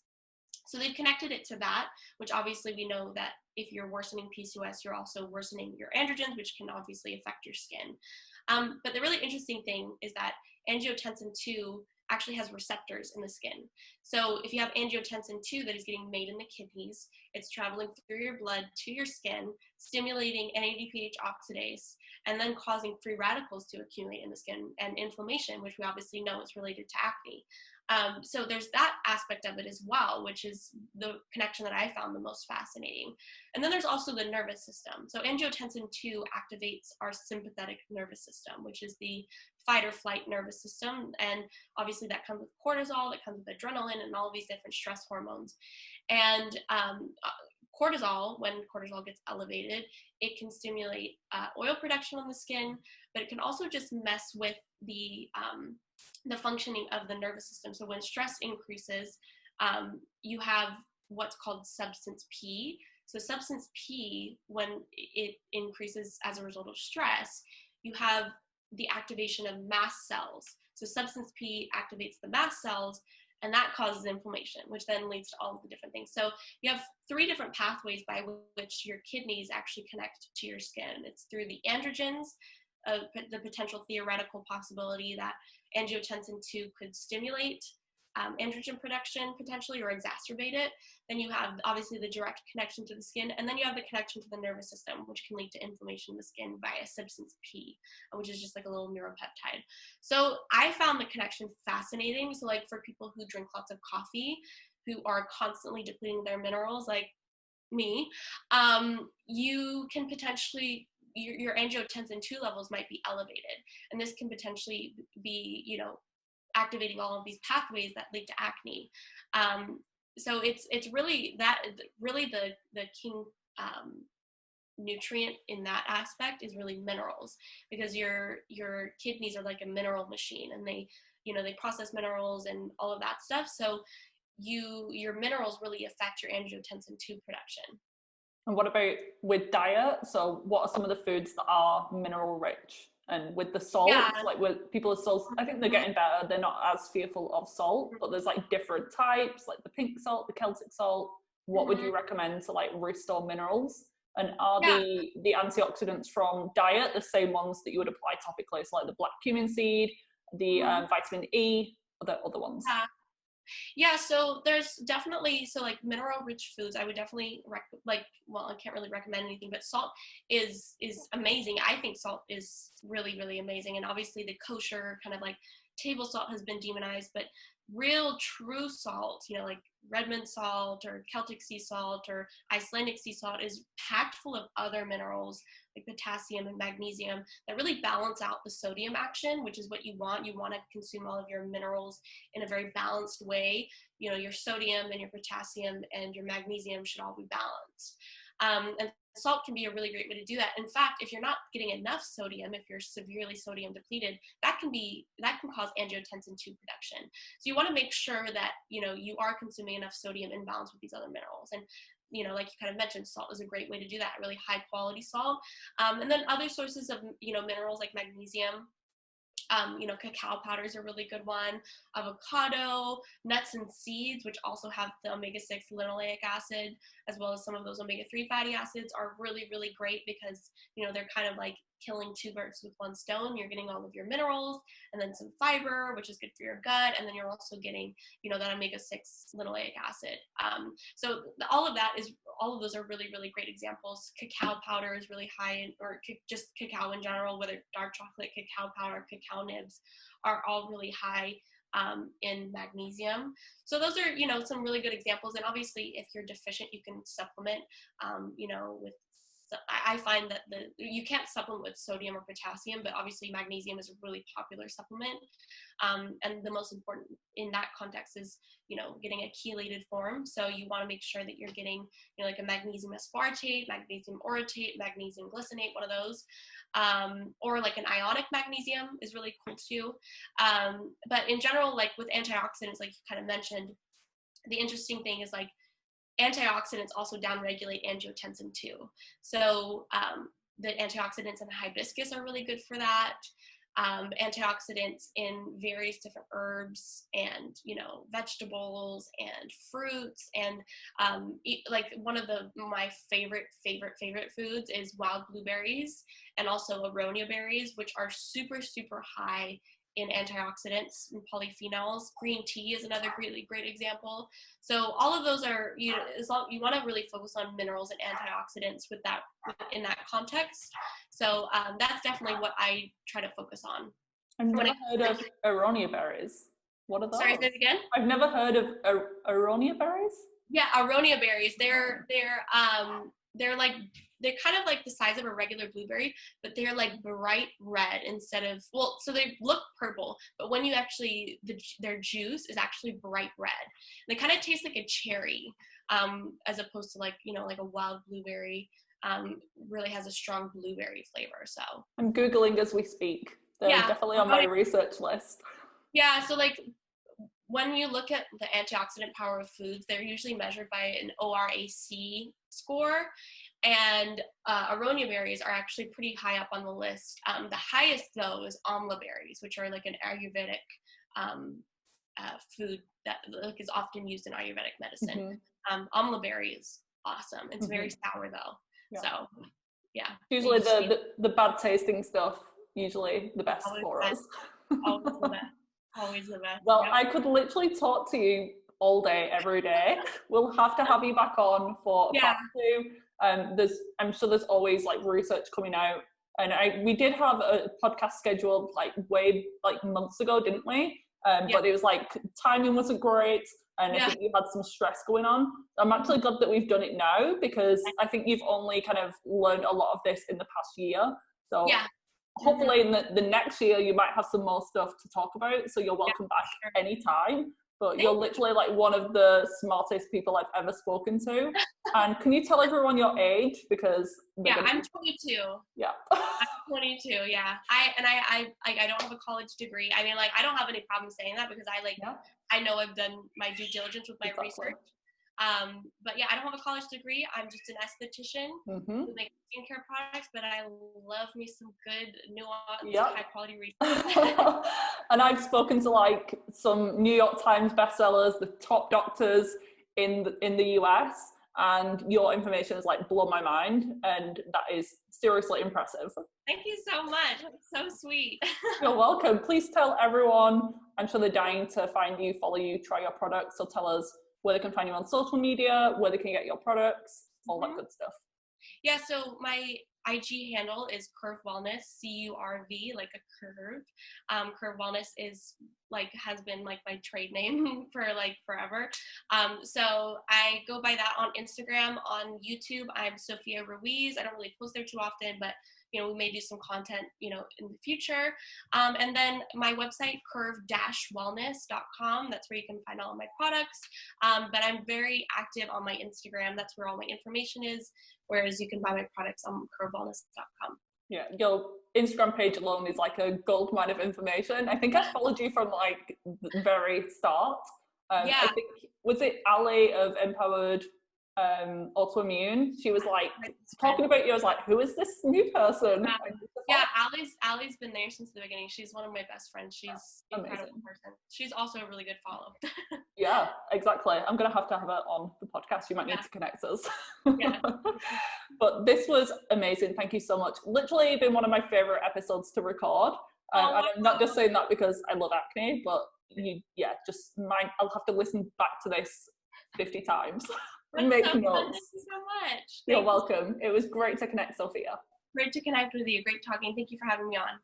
So they've connected it to that, which obviously we know that if you're worsening PCOS, you're also worsening your androgens, which can obviously affect your skin. But the really interesting thing is that angiotensin 2 actually has receptors in the skin. So if you have angiotensin 2 that is getting made in the kidneys, it's traveling through your blood to your skin, stimulating NADPH oxidase, and then causing free radicals to accumulate in the skin, and inflammation, which we obviously know is related to acne. So there's that aspect of it as well, which is the connection that I found the most fascinating. And then there's also the nervous system. So angiotensin 2 activates our sympathetic nervous system, which is the fight or flight nervous system. And obviously that comes with cortisol, that comes with adrenaline, and all of these different stress hormones. And cortisol, when cortisol gets elevated, it can stimulate oil production on the skin, but it can also just mess with the functioning of the nervous system. So when stress increases, you have what's called substance P. So substance P, when it increases as a result of stress, you have the activation of mast cells. So substance P activates the mast cells, and that causes inflammation, which then leads to all of the different things. So you have 3 different pathways by which your kidneys actually connect to your skin. It's through the androgens, the potential theoretical possibility that angiotensin 2 could stimulate androgen production potentially, or exacerbate it. Then you have obviously the direct connection to the skin, and then you have the connection to the nervous system, which can lead to inflammation in the skin via substance P, which is just like a little neuropeptide. So I found the connection fascinating. So like for people who drink lots of coffee, who are constantly depleting their minerals, like me, you can potentially, your angiotensin 2 levels might be elevated, and this can potentially be, activating all of these pathways that lead to acne. So it's really the king nutrient in that aspect is really minerals, because your kidneys are like a mineral machine, and they process minerals and all of that stuff. So your minerals really affect your angiotensin 2 production. And what about with diet? So what are some of the foods that are mineral rich? And with the salt, like with people with salt, I think they're getting better. They're not as fearful of salt, but there's like different types, like the pink salt, the Celtic salt. What would you recommend to like restore minerals? And are the antioxidants from diet the same ones that you would apply topically? So like the black cumin seed, the vitamin E, or the other ones? Yeah, so there's definitely, so like mineral rich foods, I would definitely well, I can't really recommend anything, but salt is amazing. I think salt is really, really amazing. And obviously the kosher kind of like table salt has been demonized, but real true salt, you know, like Redmond salt or Celtic sea salt or Icelandic sea salt is packed full of other minerals like potassium and magnesium that really balance out the sodium action, which is what you want. You want to consume all of your minerals in a very balanced way. You know, your sodium and your potassium and your magnesium should all be balanced. And salt can be a really great way to do that. In fact, if you're not getting enough sodium, if you're severely sodium depleted, that can cause angiotensin 2 production. So you want to make sure that, you know, you are consuming enough sodium in balance with these other minerals. And, you know, like you kind of mentioned, salt is a great way to do that, really high quality salt. And then other sources of, you know, minerals like magnesium. You know, cacao powder is a really good one. Avocado, nuts and seeds, which also have the omega-6 linoleic acid, as well as some of those omega-3 fatty acids, are really, really great because, you know, they're kind of like killing two birds with one stone. You're getting all of your minerals and then some fiber, which is good for your gut. And then you're also getting, you know, that omega-6 linoleic acid. So all of those are really, really great examples. Cacao powder is really high in, or just cacao in general, whether dark chocolate, cacao powder, cacao nibs are all really high in magnesium. So those are, you know, some really good examples. And obviously if you're deficient, you can supplement, you know, with, I find that you can't supplement with sodium or potassium, but obviously magnesium is a really popular supplement. And the most important in that context is, you know, getting a chelated form. So you want to make sure that you're getting, you know, like a magnesium aspartate, magnesium orotate, magnesium glycinate, one of those. Or like an ionic magnesium is really cool too. But in general, like with antioxidants, like you kind of mentioned, the interesting thing is like antioxidants also downregulate angiotensin 2. So the antioxidants in hibiscus are really good for that. Antioxidants in various different herbs and, you know, vegetables and fruits, and like one of my favorite foods is wild blueberries and also aronia berries, which are super, super high in antioxidants and polyphenols. Green tea is another really great example. So all of those are, you know, you want to really focus on minerals and antioxidants in that context. So that's definitely what I try to focus on. I've never heard of aronia berries. What are those? Sorry, say it again? I've never heard of aronia berries. Yeah, aronia berries. They're kind of like the size of a regular blueberry, but they're like bright red instead of, well, so they look purple, but when you actually, their juice is actually bright red. They kind of taste like a cherry, as opposed to like, you know, like a wild blueberry, really has a strong blueberry flavor. So I'm Googling as we speak. They're definitely on my research list. Yeah, so like when you look at the antioxidant power of foods, they're usually measured by an ORAC score. And aronia berries are actually pretty high up on the list. The highest, though, is amla berries, which are like an Ayurvedic food that is often used in Ayurvedic medicine. Amla berry is awesome. It's very sour, though. Yeah. So, yeah. Usually the bad tasting stuff, usually the best for us. Always the best. Always the best. Well, I could literally talk to you all day, every day. We'll have to have you back on for part 2. I'm sure there's always like research coming out, and we did have a podcast scheduled like months ago, didn't we? But it was like timing wasn't great, and I think you had some stress going on. I'm actually glad that we've done it now, because I think you've only kind of learned a lot of this in the past year. So hopefully in the next year you might have some more stuff to talk about. So you're welcome back anytime. But you're literally like one of the smartest people I've ever spoken to. And can you tell everyone your age? Because I'm 22. Yeah. I'm 22. Yeah. I don't have a college degree. I mean, like, I don't have any problem saying that, because I know I've done my due diligence with my research. But yeah, I don't have a college degree. I'm just an esthetician who makes skincare products, but I love me some good, nuanced, high quality research. And I've spoken to like some New York Times bestsellers, the top doctors in the US, and your information has like blown my mind, and that is seriously impressive. Thank you so much. That's so sweet. You're welcome. Please tell everyone, I'm sure they're dying to find you, follow you, try your products. So tell us where they can find you on social media, where they can get your products, all that good stuff. Yeah, so my IG handle is Curve Wellness, CURV, like a curve. Curve Wellness is like, has been like my trade name for like forever. So I go by that on Instagram. On YouTube, I'm Sophia Ruiz. I don't really post there too often, but you know, we may do some content, you know, in the future. And then my website, curve-wellness.com. That's where you can find all of my products. But I'm very active on my Instagram. That's where all my information is. Whereas you can buy my products on curvewellness.com. Yeah, your Instagram page alone is like a goldmine of information. I think I followed you from like the very start. Yeah. I think, was it Ali of Empowered Autoimmune? She was like talking about you. I was like, who is this new person? Yeah, Ali's been there since the beginning. She's one of my best friends. She's an incredible person. She's also a really good follow. Yeah, exactly. I'm gonna have her on the podcast. You might need to connect us. Yeah. But this was amazing. Thank you so much. Literally been one of my favorite episodes to record. And I'm not just saying that because I love acne, but I'll have to listen back to this 50 times. Make notes. Thank you so much. You're welcome. It was great to connect, Sophia. Great to connect with you. Great talking. Thank you for having me on.